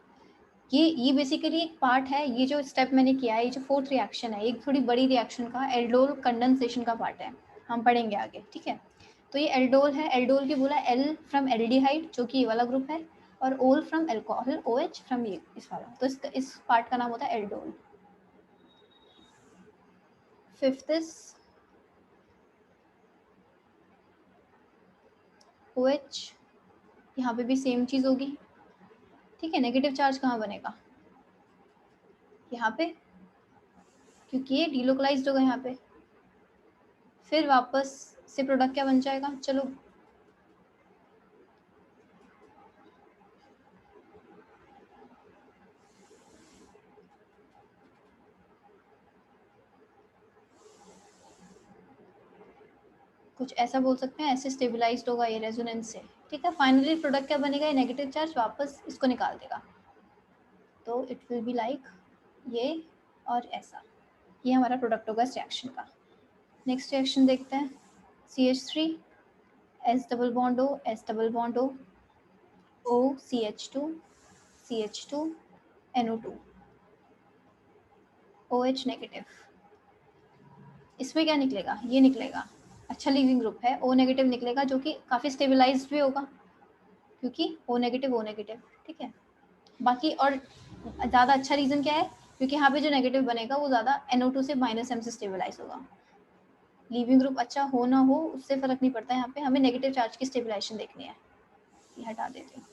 ये बेसिकली एक पार्ट है, ये जो स्टेप मैंने किया है, ये जो फोर्थ रिएक्शन है, एक थोड़ी बड़ी रिएक्शन का एल्डोल कंडेंसेशन का पार्ट है, हम पढ़ेंगे आगे, ठीक है। तो ये एल्डोल है, एल्डोल की बोला एल फ्रॉम एल्डिहाइड जो कि ये वाला ग्रुप है, और ओल फ्रॉम एल्कोहल, OH फ्रॉम ये इस वाला, तो इस पार्ट का नाम होता है एल्डोल। फिफ्थ इज OH, यहाँ पे भी सेम चीज़ होगी, ठीक है। नेगेटिव चार्ज कहाँ बनेगा, यहाँ पे, क्योंकि ये डिलोकलाइज्ड होगा यहाँ पे। फिर वापस से प्रोडक्ट क्या बन जाएगा, चलो कुछ ऐसा बोल सकते हैं, ऐसे स्टेबलाइज्ड होगा ये रेजोनेंस से, ठीक है। फाइनली प्रोडक्ट क्या बनेगा, ये नेगेटिव चार्ज वापस इसको निकाल देगा, तो इट विल बी लाइक ये और ऐसा, ये हमारा प्रोडक्ट होगा इस रिएक्शन का। नेक्स्ट रिएक्शन देखते हैं, CH3 S double bond O, S double bond O, O CH2 CH2 NO2 OH negative. इसमें क्या निकलेगा, ये निकलेगा अच्छा लीविंग ग्रुप है, O नेगेटिव निकलेगा, जो कि काफ़ी स्टेबलाइज्ड भी होगा, क्योंकि O नेगेटिव, ठीक है। बाकी और ज़्यादा अच्छा रीज़न क्या है, क्योंकि यहाँ पे जो नेगेटिव बनेगा वो ज़्यादा NO2 से -M से स्टेबलाइज होगा। लीविंग ग्रुप अच्छा हो ना हो उससे फ़र्क नहीं पड़ता, यहाँ पे हमें नेगेटिव चार्ज की स्टेबलाइजेशन देखनी है। ये हटा देते हैं,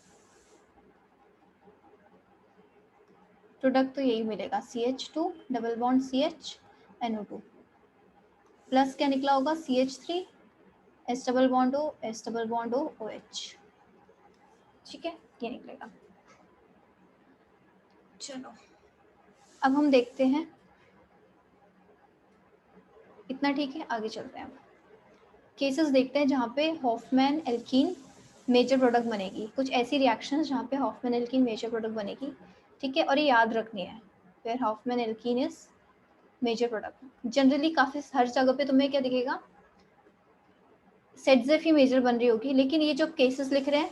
प्रोडक्ट तो यही मिलेगा, CH2 double bond CH NO2 plus क्या निकला होगा, CH3 S double bond O, S double bond O OH, ठीक है, ये निकलेगा। चलो अब हम देखते हैं, इतना ठीक है, आगे चलते हैं। केसेस देखते हैं जहाँ पे हॉफमैन एल्कीन मेजर प्रोडक्ट बनेगी, कुछ ऐसी रिएक्शंस जहाँ पे हॉफमैन एल्कीन मेजर प्रोडक्ट बनेगी, ठीक है। और ये याद रखनी है, फिर Hofmann alkene is major product. Generally काफ़ी हर जगह पे तुम्हें क्या दिखेगा, सेटजेफ ही मेजर बन रही होगी, लेकिन ये जो केसेस लिख रहे हैं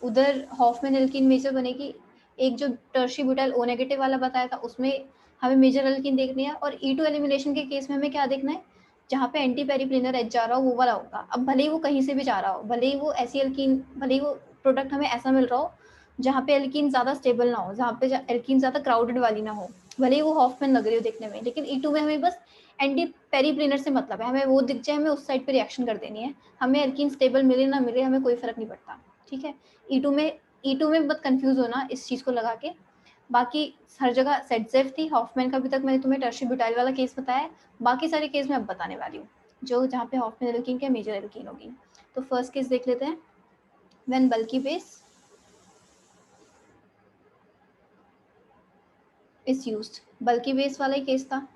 उधर हॉफमैन एल्कीन मेजर बनेगी। एक जो टर्शी ब्यूटाइल O नेगेटिव वाला बताया था उसमें हमें मेजर एल्कीन देखनी है, और E2 एलिमिनेशन के केस में हमें क्या देखना है, जहाँ पे एंटी पेरीप्लिनर एच जा रहा हो वो वाला होगा। अब भले ही वो कहीं से भी जा रहा हो, भले ही वो ऐसी एल्कीन, भले ही वो प्रोडक्ट हमें ऐसा मिल रहा हो जहाँ पे एल्कीन ज़्यादा स्टेबल ना हो, जहाँ पे एल्कीन ज़्यादा क्राउडेड वाली ना हो, भले ही वो हॉफमैन लग रही हो देखने में, लेकिन E2 में हमें बस एंटी पेरीप्लिनर से मतलब है, हमें वो दिख जाए हमें उस साइड पे रिएक्शन कर देनी है, हमें एल्कीन स्टेबल मिले ना मिले हमें कोई फर्क नहीं पड़ता, ठीक है। E2 में मत कंफ्यूज होना इस चीज़ को लगा के। बाकी हर जगह सेटजेफ थी, हॉफमैन का अभी तक मैंने तुम्हें टर्शी ब्यूटाइल वाला केस बताया, बाकी सारे केस मैं अब बताने वाली हूँ जो जहाँ पे हॉफमैन एल्कीन के मेजर एल्कीन होगी। तो फर्स्ट केस देख लेते हैं, when bulky base is used, bulky base वाला ही केस था,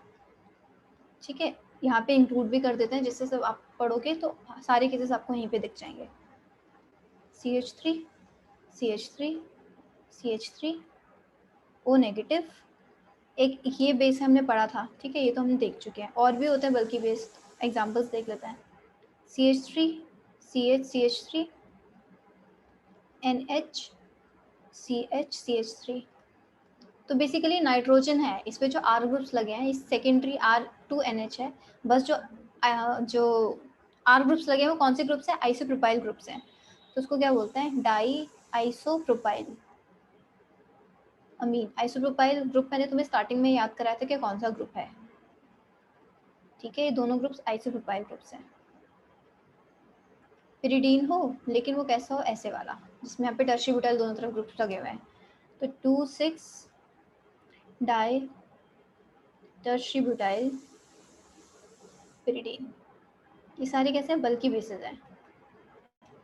ठीक है। यहाँ पे इंक्लूड भी कर देते हैं, जिससे सब आप पढ़ोगे तो सारे केसेस आपको यहीं पे दिख जाएंगे। CH3 CH3 CH3 O negative, एक ये बेस हमने पढ़ा था, ठीक है, ये तो हमने देख चुके हैं। और भी होते हैं बल्कि बेस, एग्जांपल्स देख लेते हैं। CH3 CH NH CH CH3, तो बेसिकली नाइट्रोजन है, इस पे जो R ग्रुप्स लगे हैं इस सेकेंडरी R2NH है, बस जो R ग्रुप्स लगे हैं वो कौन से ग्रुप्स हैं, आइसोप्रोपाइल ग्रुप्स हैं, तो उसको क्या बोलते हैं, डाई आइसोप्रोपाइल अमीन। आइसोप्रोपाइल ग्रुप मैंने तुम्हें स्टार्टिंग में याद कराया था कि कौन सा ग्रुप है, ठीक है। ये दोनों ग्रुप्स आइसोप्रोपाइल ग्रुप्स हैं। पिरिडीन हो लेकिन वो कैसा हो, ऐसे वाला जिसमें यहाँ पे टर्शी ब्यूटाइल दोनों तरफ ग्रुप्स लगे हुए हैं, तो 2,6 डाई टर्शी ब्यूटाइल पिरिडीन, ये सारे कैसे हैं, बल्कि बेसिस हैं।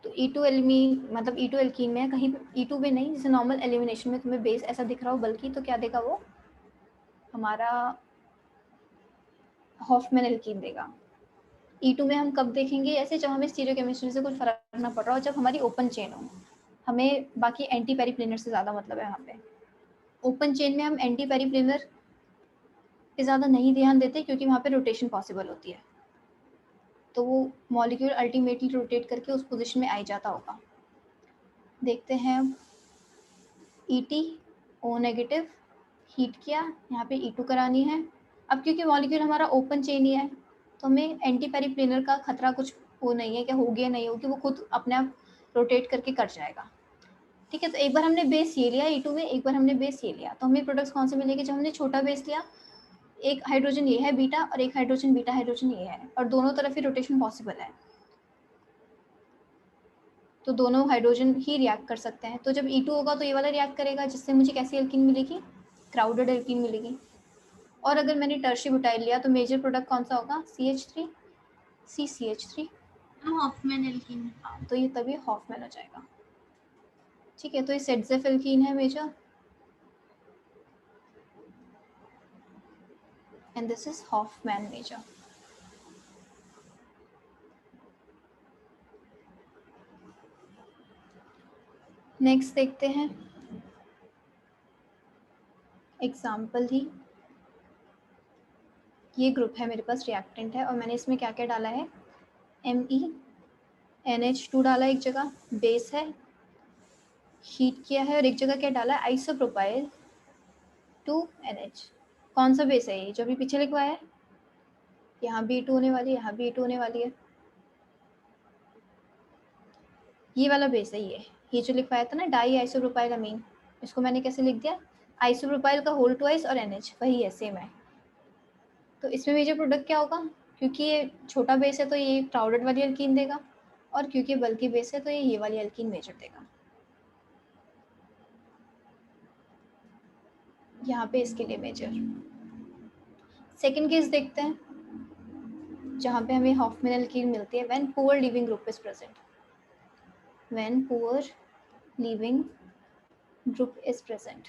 तो E2 एलिमीन मतलब E2 एल्कीन में कहीं E2 में नहीं, जैसे नॉर्मल एलिमिनेशन में तुम्हें बेस ऐसा दिख रहा हो बल्कि, तो क्या देगा वो हमारा हॉफमैन एल्कीन देगा। E2 में हम कब देखेंगे, ऐसे जब हमें स्टीरियोकेमिस्ट्री से कुछ फर्क ना पड़ रहा हो, जब हमारी ओपन चेन हो, हमें बाकी एंटी पेरीप्लिनर से ज़्यादा मतलब है। यहाँ पे ओपन चेन में हम एंटी पेरीप्लिनर पे ज़्यादा नहीं ध्यान देते क्योंकि वहाँ पे रोटेशन पॉसिबल होती है, तो वो मॉलिक्यूल अल्टीमेटली रोटेट करके उस पोजीशन में आ जाता होगा। देखते हैं अब ET O नेगेटिव हीट किया, यहाँ पे E2 करानी है। अब क्योंकि मॉलिक्यूल हमारा ओपन चेन ही है तो हमें एंटी पेरीप्लेनर का खतरा कुछ वो नहीं है कि हो गया नहीं होगी, वो खुद अपने आप रोटेट करके कर जाएगा। ठीक है, तो एक बार हमने बेस ये लिया E2 में, एक बार हमने बेस ये लिया, तो हमें प्रोडक्ट्स कौन से मिलेंगे? जब हमने छोटा बेस लिया, एक हाइड्रोजन ये है बीटा और एक हाइड्रोजन बीटा हाइड्रोजन ये है, और दोनों तरफ ही रोटेशन पॉसिबल है, तो दोनों हाइड्रोजन ही रिएक्ट कर सकते हैं। तो जब E2 होगा तो ये वाला रिएक्ट करेगा, जिससे मुझे कैसी एल्कीन मिलेगी? क्राउडेड एल्कीन मिलेगी। और अगर मैंने टर्शियरी ब्यूटाइल लिया तो मेजर प्रोडक्ट कौन सा होगा? CH3 CCH3। Hofmann alkene. तो ये तभी हॉफमैन हो जाएगा। ठीक है, तो ये सेटजेफ एल्कीन है major, and this is Hofmann major. Next देखते हैं एग्जाम्पल ही। ये ग्रुप है मेरे पास, रिएक्टेंट है, और मैंने इसमें क्या क्या डाला है? MENH2 डाला एक जगह, बेस है, हीट किया है, और एक जगह क्या डाला है? Isopropyl 2NH। कौन सा बेस है ये जो अभी पीछे लिखवाया है? यहाँ भी E2 होने वाली है, यहाँ भी E2 होने वाली है, ये वाला बेस है ये जो लिखवाया था ना, डाई आइसोप्रोपाइल अमीन, इसको मैंने कैसे लिख दिया? आइसोप्रोपाइल का होल ट्वाइस और NH, वही है, सेम है। तो इसमें मेजर प्रोडक्ट क्या होगा? क्योंकि ये छोटा बेस है तो ये क्राउडेड वाली एल्कीन देगा, और क्योंकि बल्कि बेस है तो ये वाली एल्कीन मेजर देगा। यहाँ पे इसके लिए मेजर। सेकंड केस देखते हैं जहाँ पे हमें हॉफमैन एल्कीन मिलती है, when poor leaving group is present. When poor leaving group is present.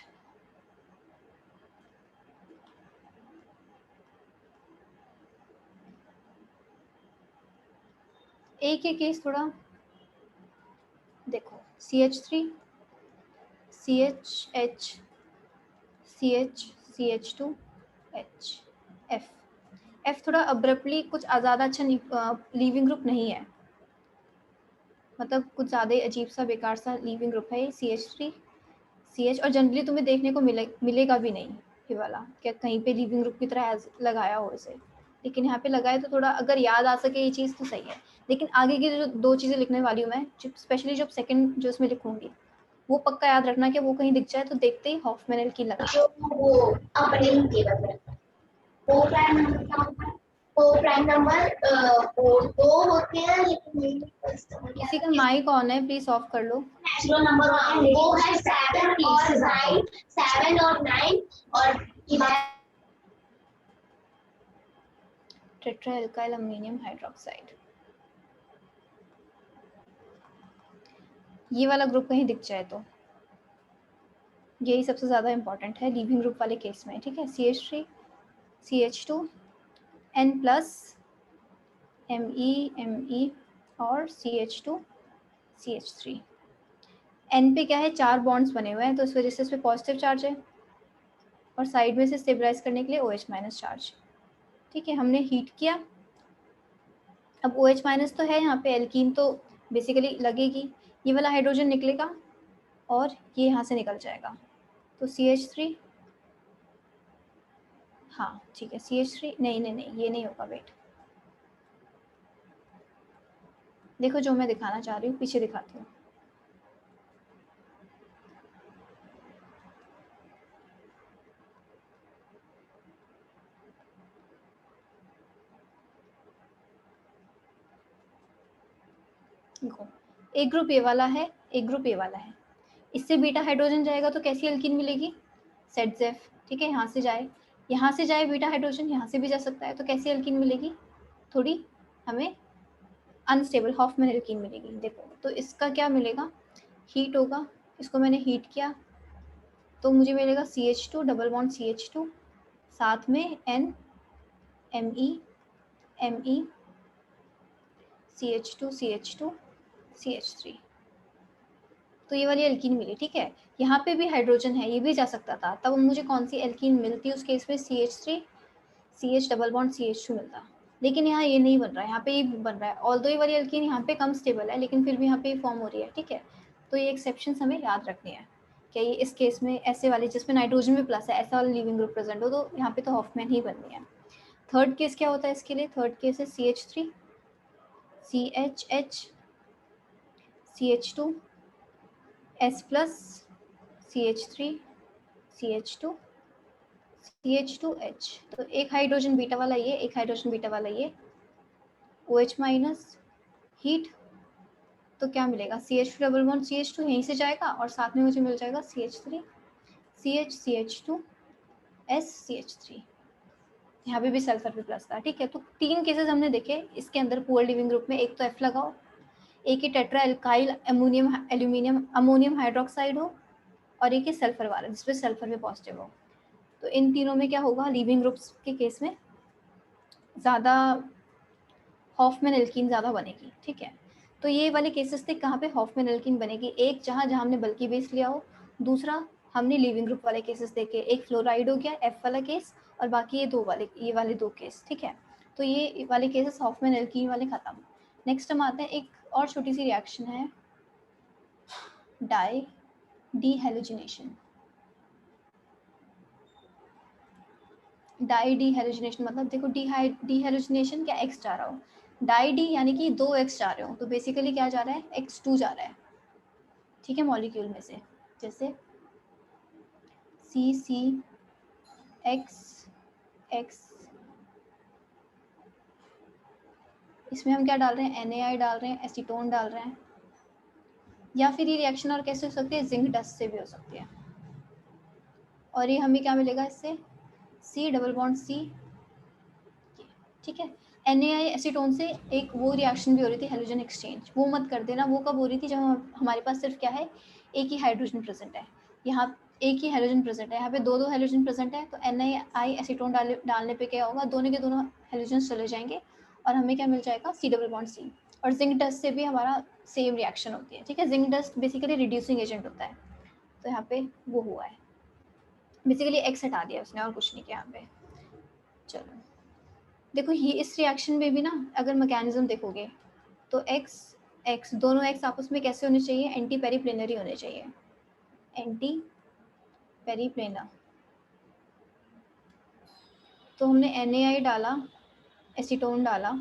एक ही केस थोड़ा देखो, CH3 CHH CH CH2 H F थोड़ा अब्रप्टली कुछ ज़्यादा अच्छा लीविंग ग्रुप नहीं है, मतलब कुछ ज़्यादा ही अजीब सा बेकार सा लीविंग ग्रुप है ये CH3 CH, और जनरली तुम्हें देखने को मिलेगा भी नहीं ये वाला, क्या कहीं पे लीविंग ग्रुप की तरह लगाया हो इसे, लेकिन यहाँ पे लगाए तो थोड़ा अगर याद आ सके ये चीज़ तो सही है। लेकिन आगे की जो दो चीज़ें लिखने वाली हूँ मैं, स्पेशली जब सेकंड जो इसमें लिखूंगी, वो पक्का याद रखना कि वो कहीं दिख जाए तो देखते ही हॉफमैन एल्कीन लगा। वो अपने वो प्राइम नंबर दो होते हैं, लेकिन किसी का माइक ऑन है, प्लीज ऑफ कर लो। नेचुरल नंबर वो है 7 और 9 और टेट्राएल्काइल अमोनियम हाइड्रोक्साइड, ये वाला ग्रुप कहीं दिख जाए तो यही सबसे ज़्यादा इंपॉर्टेंट है लीविंग ग्रुप वाले केस में। ठीक है, CH3 CH2 N plus Me और CH2 CH3। N पे क्या है? 4 बॉन्ड्स बने हुए हैं, तो इस वजह से इस पर पॉजिटिव चार्ज है, और साइड में से स्टेबलाइज करने के लिए OH माइनस चार्ज। ठीक है, हमने हीट किया, अब OH माइनस तो है यहाँ पे, एल्कीन तो बेसिकली लगेगी, ये वाला हाइड्रोजन निकलेगा और ये यहाँ से निकल जाएगा, तो CH3, हाँ ठीक है, CH3 नहीं ये नहीं होगा, वेट, देखो जो मैं दिखाना चाह रही हूँ पीछे दिखाती हूँ। देखो, एक ग्रुप ये वाला है, एक ग्रुप ये वाला है, इससे बीटा हाइड्रोजन जाएगा तो कैसी एल्कीन मिलेगी? सेटजेफ। ठीक है, यहाँ से जाए बीटा हाइड्रोजन, यहाँ से भी जा सकता है, तो कैसी एल्कीन मिलेगी? थोड़ी हमें अनस्टेबल हॉफमैन एल्कीन मिलेगी। देखो, तो इसका क्या मिलेगा? हीट होगा, इसको मैंने हीट किया तो मुझे मिलेगा CH2 डबल बॉन्ड CH2, साथ में N Me CH2 CH2 CH3, तो ये वाली एल्कीन मिली। ठीक है, यहाँ पे भी हाइड्रोजन है, ये भी जा सकता था, तब मुझे कौन सी एल्कीन मिलती? उस केस में CH3 CH double bond CH2 मिलता। लेकिन यहाँ ये नहीं बन रहा है, यहाँ पे ये बन रहा है। ऑल्दो ये वाली एल्कीन यहाँ पे कम स्टेबल है, लेकिन फिर भी यहाँ पे फॉर्म हो रही है, ठीक है। तो ये एक्सेप्शन हमें याद रखनी है कि ये इस केस में ऐसे वाले जिसमें नाइट्रोजन भी प्लस है, ऐसा वाला लीविंग ग्रुप प्रेजेंट हो, तो यहाँ पे तो हॉफमैन ही बननी है। थर्ड केस क्या होता है इसके लिए? थर्ड केस है CH3 CHH CH2 S plus CH3 CH2 CH2H। तो एक हाइड्रोजन बीटा वाला ये, एक हाइड्रोजन बीटा वाला ये, OH माइनस, हीट, तो क्या मिलेगा? CH2 डबल बॉन्ड CH2 यहीं से जाएगा और साथ में मुझे मिल जाएगा CH3 CH CH2 S CH3। यहाँ पे भी सल्फर पे प्लस था, ठीक है। तो 3 केसेस हमने देखे इसके अंदर पुअर लिविंग ग्रुप में। एक तो F लगाओ, एक ही टेट्रा एल्काइल अमोनियम हाइड्रोक्साइड हो, और एक ही सल्फर वाला जिसपे सल्फर में पॉजिटिव हो। तो इन तीनों में क्या होगा? लिविंग ग्रुप्स के केस में ज़्यादा हॉफमैन एल्कीन ज़्यादा बनेगी, ठीक है। तो ये वाले केसेस थे कहाँ पे हॉफमैन एल्कीन बनेगी। एक जहाँ हमने बल्कि बेस लिया हो, दूसरा हमने लिविंग ग्रुप वाले केसेस देखे। एक फ्लोराइड हो गया F वाला केस, और बाकी ये वाले दो केस, ठीक है। तो ये वाले केसेस हॉफमैन एल्कीन वाले खत्म। नेक्स्ट हम आते हैं, एक और छोटी सी रिएक्शन है, डाई डीहेलोजिनेशन। डाई डीहेलोजिनेशन मतलब देखो, डीहेलोजिनेशन क्या, X जा रहा हो, डाई डी यानी कि 2 X जा रहे हो, तो बेसिकली क्या जा रहा है? X2 जा रहा है, ठीक है, मॉलिक्यूल में से। जैसे CCX, इसमें हम क्या डाल रहे हैं? NaI डाल रहे हैं, एसीटोन डाल रहे हैं। या फिर ये रिएक्शन और कैसे हो सकती है? जिंक डस्ट से भी हो सकती है। और ये हमें क्या मिलेगा इससे? C डबल बॉन्ड C, ठीक है। NaI एसीटोन से एक वो रिएक्शन भी हो रही थी, हेलोजन एक्सचेंज। वो मत कर देना, वो कब हो रही थी? जब हमारे पास सिर्फ क्या है? एक ही हाइड्रोजन प्रेजेंट है। यहाँ एक ही हेलोजन प्रेजेंट है, यहाँ पे दो हेलोजन प्रेजेंट है। तो NaI एसीटोन डालने पे क्या होगा? दोनों के दोनों हेलोजन चले जाएंगे और हमें क्या मिल जाएगा? C double bond C। और जिंक डस्ट से भी हमारा सेम रिएक्शन होती है, ठीक है। Zinc dust basically reducing agent होता है, तो यहाँ पे वो हुआ है। बेसिकली X हटा दिया उसने और कुछ नहीं किया यहाँ पे। चलो देखो, ये इस रिएक्शन में भी ना अगर मैकेनिज्म देखोगे तो X दोनों X आपस में कैसे होने चाहिए? एंटी पेरीप्लेनर ही होने चाहिए, एंटी पेरीप्लेनर। तो हमने NaI डाला, एसीटोन डाला,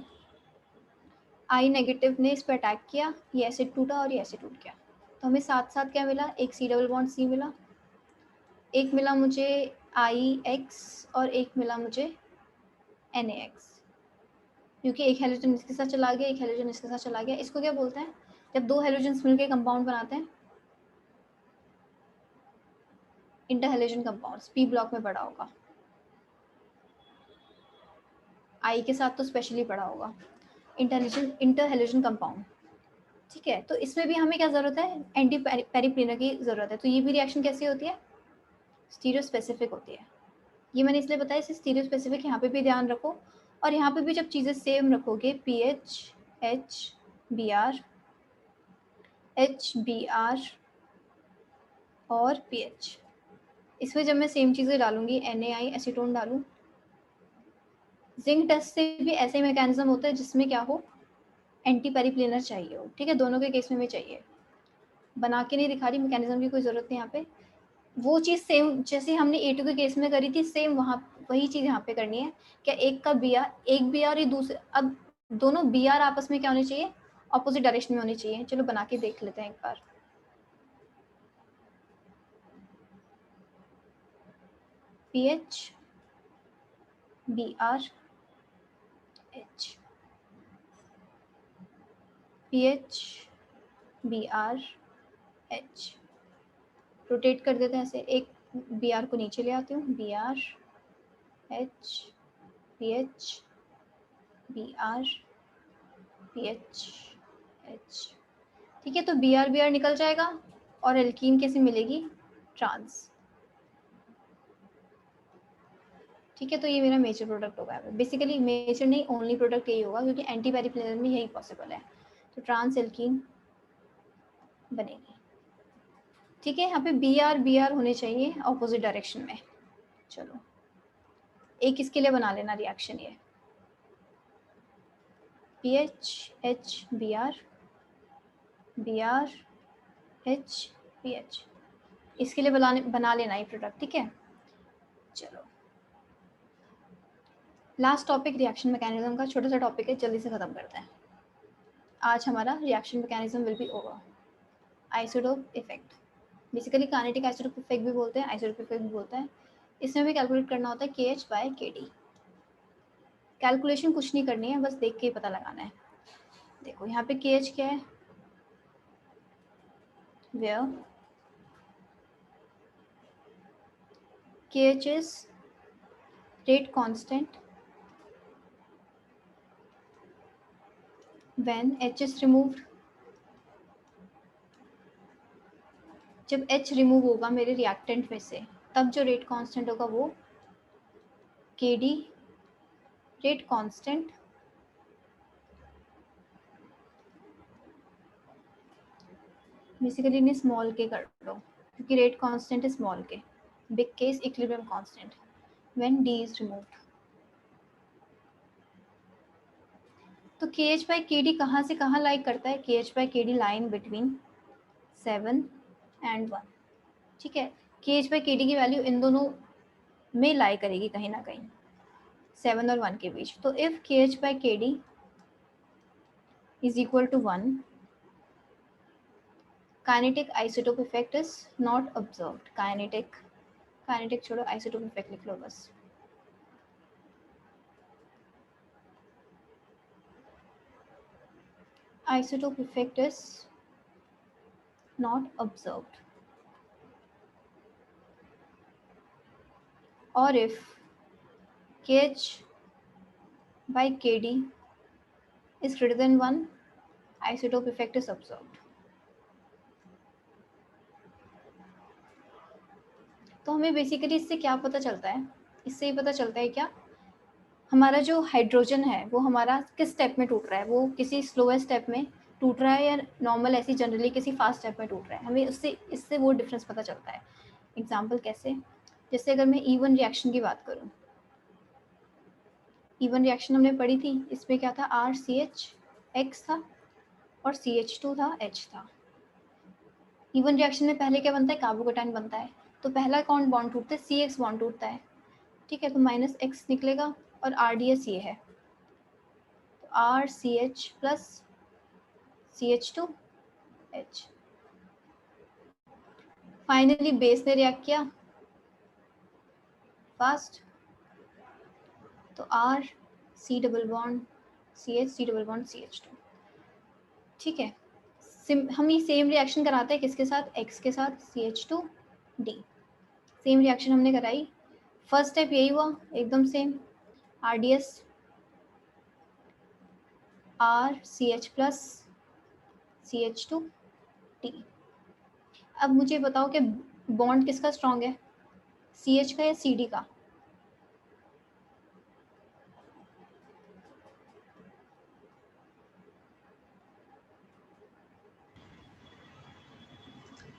I नेगेटिव ने इस पर अटैक किया, ये एसिड टूटा और ये एसिड टूट गया। तो हमें साथ साथ क्या मिला? एक C डबल बॉन्ड C मिला, एक मिला मुझे IX और एक मिला मुझे NaX, क्योंकि एक हेलोजन इसके साथ चला गया, एक हेलोजन इसके साथ चला गया। इसको क्या बोलते हैं? जब दो हेलोजन्स मिलकर कंपाउंड बनाते हैं, inter halogen compounds. P block में पढ़ा होगा, I के साथ तो स्पेशली पढ़ा होगा, इंटर हेलोजन कंपाउंड, ठीक है। तो इसमें भी हमें क्या जरूरत है? एंटी पेरीप्लेनर की जरूरत है। तो ये भी रिएक्शन कैसी होती है? स्टीरियो स्पेसिफिक होती है। ये मैंने इसलिए बताया, इसे स्टीरियो स्पेसिफिक यहाँ पे भी ध्यान रखो। और यहाँ पे भी जब चीज़ें सेम रखोगे, PH HBr HBr और PH, इसमें जब मैं सेम चीज़ें डालूंगी, NaI एसीटोन डालूं, जिंक डस्ट से भी ऐसे ही मैकेनिज्म होता है जिसमें क्या हो? एंटी पेरीप्लेनर चाहिए हो, ठीक है। दोनों के केस में भी चाहिए, बना के नहीं दिखा रही, मैकेनिज्म की कोई ज़रूरत नहीं यहाँ पे। वो चीज़ सेम जैसे हमने A2 के केस में करी थी, सेम वहाँ वही चीज़ यहाँ पे करनी है। क्या एक का Br, एक Br ये दूसरे, अब दोनों Br आपस में क्या होने चाहिए? ऑपोजिट डायरेक्शन में होनी चाहिए। चलो बना के देख लेते हैं एक बार। PH Br H, PH Br H, rotate कर देते हैं ऐसे। एक Br को नीचे ले आती हूँ, Br H PH Br PH H, ठीक है। तो Br निकल जाएगा और एल्कीन कैसी मिलेगी? ट्रांस, ठीक है। तो ये मेरा मेजर प्रोडक्ट होगा। बेसिकली मेजर नहीं, ओनली प्रोडक्ट यही होगा, क्योंकि एंटी पेरीप्लेनर में यही पॉसिबल है। तो ट्रांस एल्कीन बनेगी, ठीक है। यहाँ पे Br होने चाहिए ऑपोजिट डायरेक्शन में। चलो एक इसके लिए बना लेना रिएक्शन, ये PH H Br Br H PH, इसके लिए बना लेना ये प्रोडक्ट, ठीक है। चलो लास्ट टॉपिक रिएक्शन मैकेनिज्म का, छोटा सा टॉपिक है, जल्दी से खत्म करते हैं। आज हमारा reaction mechanism will be over. Isotope effect, basically kinetic isotope effect भी बोलते हैं, आइसोटोप इफेक्ट भी बोलते हैं। इसमें भी कैलकुलेट करना होता है KH/KD। कैलकुलेशन कुछ नहीं करनी है, बस देख के ही पता लगाना है। देखो यहाँ पे KH क्या है, where KH is rate constant when H is removed। जब H रिमूव होगा मेरे रिएक्टेंट में से, तब जो रेट कांस्टेंट होगा वो KD रेट कांस्टेंट बेसिकली इन्हें स्मॉल के कर लो, क्योंकि रेट कांस्टेंट है स्मॉल के, बिग के is equilibrium constant when D is removed. तो KH/KD कहाँ से कहाँ लाई करता है, KH/KD लाइन बिटवीन 7 and 1, ठीक है। KH/KD की वैल्यू इन दोनों में लाई करेगी कहीं ना कहीं, 7 और 1 के बीच। तो if KH/KD is equal to 1, kinetic isotope effect is not observed। kinetic छोड़ो, isotope effect लिख लो बस। isotope effect is not observed। or if KH/KD is greater than 1, isotope effect is observed। तो हमें बेसिकली इससे क्या पता चलता है, इससे ही पता चलता है क्या, हमारा जो हाइड्रोजन है वो हमारा किस स्टेप में टूट रहा है, वो किसी स्लोएस्ट स्टेप में टूट रहा है या नॉर्मल ऐसी जनरली किसी फास्ट स्टेप में टूट रहा है। हमें इससे वो डिफरेंस पता चलता है। एग्जांपल कैसे, जैसे अगर मैं E1 रिएक्शन की बात करूं, E1 रिएक्शन हमने पढ़ी थी, इसमें क्या था, RCH था और CH2 था, H था। E1 रिएक्शन में पहले क्या बनता है, कार्बोकेटाइन बनता है। तो पहला कौन बॉन्ड टूटता है, CX बॉन्ड टूटता है, ठीक है। तो -X निकलेगा और RDS ये है, तो RCH plus CH2H। Finally base ने रिएक्ट किया फास्ट, तो R C double bond CH C double bond CH2, ठीक है। हम ये सेम रिएक्शन कराते हैं किसके साथ, X के साथ, CH2D। सेम रिएक्शन हमने कराई, फर्स्ट स्टेप यही हुआ एकदम same, RDS RCH plus CH2D। अब मुझे बताओ कि बॉन्ड किसका स्ट्रॉन्ग है, CH का या CD का।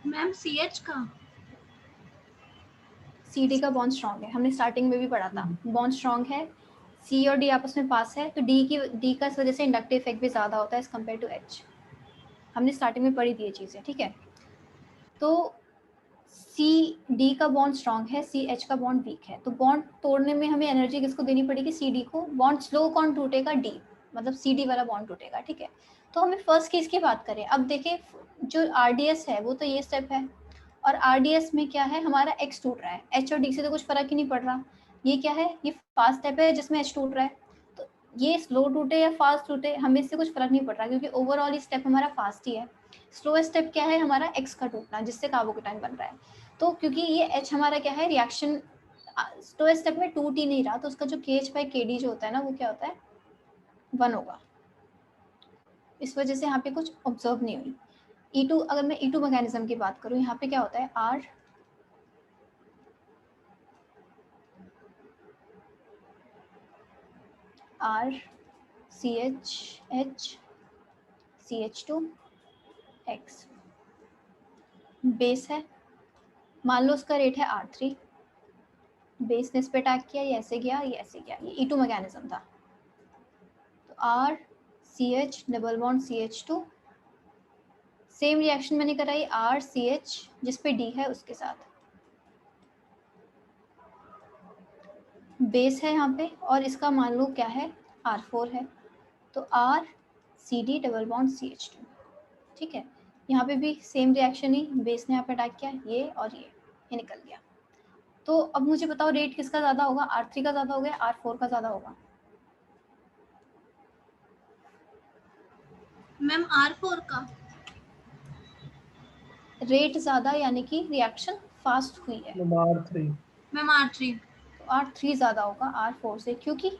मैम CH का। CD का बॉन्ड स्ट्रॉन्ग है, हमने स्टार्टिंग में भी पढ़ा था, बॉन्ड स्ट्रॉन्ग है, C और D आपस में पास है, तो D का इस वजह से इंडक्टिव इफेक्ट भी ज़्यादा होता है एज कम्पेयर टू H। हमने स्टार्टिंग में पढ़ी थी ये चीज़ें, ठीक है। तो CD का बॉन्ड स्ट्रॉन्ग है, CH का बॉन्ड वीक है, तो बॉन्ड तोड़ने में हमें एनर्जी किसको देनी पड़ेगी, CD को। बॉन्ड स्लो कौन टूटेगा, D, मतलब CD वाला बॉन्ड टूटेगा, ठीक है। तो हमें फर्स्ट केस की बात करें, अब देखें जो RDS है वो तो ये स्टेप है, और RDS में क्या है, हमारा X टूट रहा है, H और D से तो कुछ फर्क ही नहीं पड़ रहा। ये क्या है, ये फास्ट स्टेप है जिसमें H टूट रहा है, तो ये स्लो टूटे या फास्ट टूटे हमें इससे कुछ फर्क नहीं पड़ रहा, क्योंकि ओवरऑल ये स्टेप हमारा फास्ट ही है। स्लो स्टेप क्या है, हमारा X का टूटना जिससे कार्बोकेटाइन बन रहा है। तो क्योंकि ये H हमारा क्या है, रिएक्शन स्लो स्टेप में टूट ही नहीं रहा, तो उसका जो KH/KD जो होता है ना, वो क्या होता है, 1 होगा। इस वजह से यहाँ पे कुछ ऑब्जर्व नहीं हुई। E2, अगर मैं E2 मैकेनिज्म की बात करूँ, यहाँ पे क्या होता है, R CH CH2X बेस है, मान लो उसका रेट है R3, बेस ने इस पे अटैक किया, ये ऐसे गया, ये ऐसे गया, ये E2 मैकेनिज्म था। तो R CH double bond CH2, same reaction मैंने कराई RCH जिस पे D है उसके साथ, बेस है यहाँ पे और इसका मान लो क्या है R4 है, तो RCD डबल बॉन्ड CH2, ठीक है। यहाँ पे भी सेम रिएक्शन ही, बेस ने यहाँ पे अटैक किया, ये और ये निकल गया। तो अब मुझे बताओ रेट किसका ज़्यादा होगा, R3 का ज़्यादा होगा, R4 का ज़्यादा होगा? मैम R4 का। रेट ज़्यादा यानी कि रिएक्शन फास्ट हुई है, R3. Ma'am R3। तो R3 ज़्यादा होगा R4 से, क्योंकि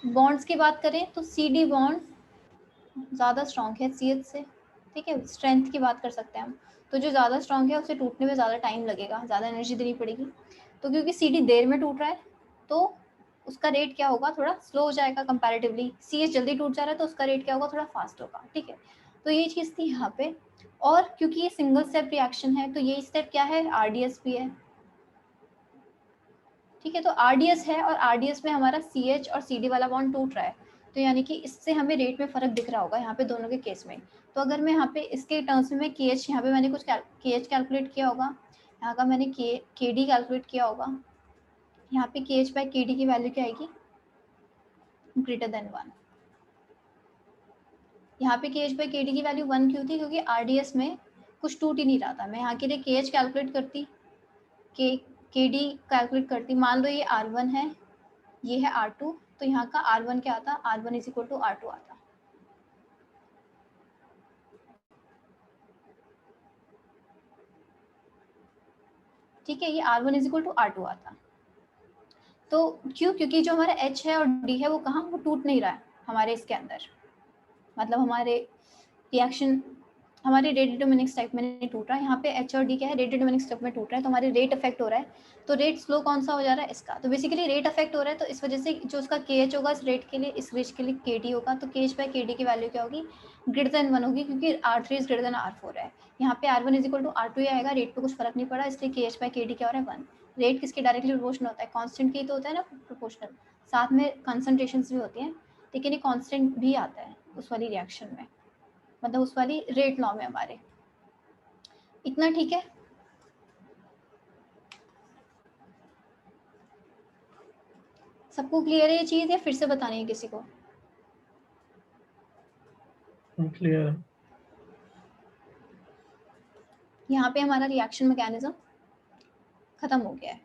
बॉन्ड्स की बात करें तो CD बॉन्ड ज़्यादा स्ट्रॉन्ग है CH से, ठीक है, स्ट्रेंथ की बात कर सकते हैं हम। तो जो ज़्यादा स्ट्रॉन्ग है उसे टूटने में ज़्यादा टाइम लगेगा, ज़्यादा एनर्जी देनी पड़ेगी। तो क्योंकि CD देर में टूट रहा है तो उसका रेट क्या होगा, थोड़ा स्लो हो जाएगा कंपैरेटिवली। CH जल्दी टूट जा रहा है तो उसका रेट क्या होगा, थोड़ा फास्ट होगा, ठीक है। तो ये चीज़ थी यहाँ पे। और क्योंकि ये सिंगल स्टेप रिएक्शन है तो ये स्टेप क्या है, RDS भी है, ठीक है। तो RDS है और RDS में हमारा CH और CD वाला बॉन्ड टूट रहा है, तो यानी कि इससे हमें रेट में फ़र्क दिख रहा होगा यहाँ पे दोनों के केस में। तो अगर मैं यहाँ पे इसके टर्म्स में KH, यहाँ पे मैंने कुछ KH कैलकुलेट किया होगा, यहाँ का मैंने KD कैलकुलेट किया होगा, यहाँ पे KH बाई KD की वैल्यू क्या आएगी, ग्रेटर देन 1। यहाँ पे KH बाई KD की वैल्यू 1 क्यों थी, क्योंकि RDS में कुछ टूट ही नहीं रहा था। मैं यहाँ के लिए KH कैलकुलेट करती, KD कैलकुलेट करती, मान लो ये R1 है, ये है R2, तो यहाँ का R1 क्या आता, R1 is equal to R2 आता। ठीक है, ये R1 is equal to R2 आता। तो क्यों, क्योंकि जो हमारा H है और D है वो कहाँ, वो टूट नहीं रहा है हमारे इसके अंदर, मतलब हमारे रिएक्शन, हमारे रेट डिटरमिनिंग स्टेप में नहीं टूट रहा है। यहाँ पे H और D क्या है, रेट डिटरमिनिंग स्टेप में टूट रहा है, तो हमारे रेट अफेक्ट हो रहा है। तो रेट स्लो कौन सा हो जा रहा है, इसका। तो बेसिकली रेट अफेक्ट हो रहा है, तो इस वजह से जो उसका KH होगा इस रेट के लिए, इस रेट के लिए KD होगा, तो KH बाई KD की वैल्यू क्या होगी, ग्रेटर देन 1 होगी, क्योंकि R3 is greater than R4 है। यहाँ पे R1 is equal to R2 ही आएगा, रेट पे कुछ फर्क नहीं पड़ा, इसलिए KH बाई KD क्या हो रहा है 1। रेट किसके डायरेक्टली प्रोपोर्शनल होता है, कॉन्स्टेंट की तो होता है ना प्रोपोर्शनल, साथ में कंसनट्रेशन भी होती हैं, लेकिन ये कॉन्स्टेंट भी आता है उस वाली रिएक्शन में, मतलब उस वाली रेट लॉ में हमारे। इतना ठीक है। सबको क्लियर है ये चीज, या फिर से बतानी है किसी को? Clear. यहाँ पे हमारा रिएक्शन मैकेनिज्म खत्म हो गया है।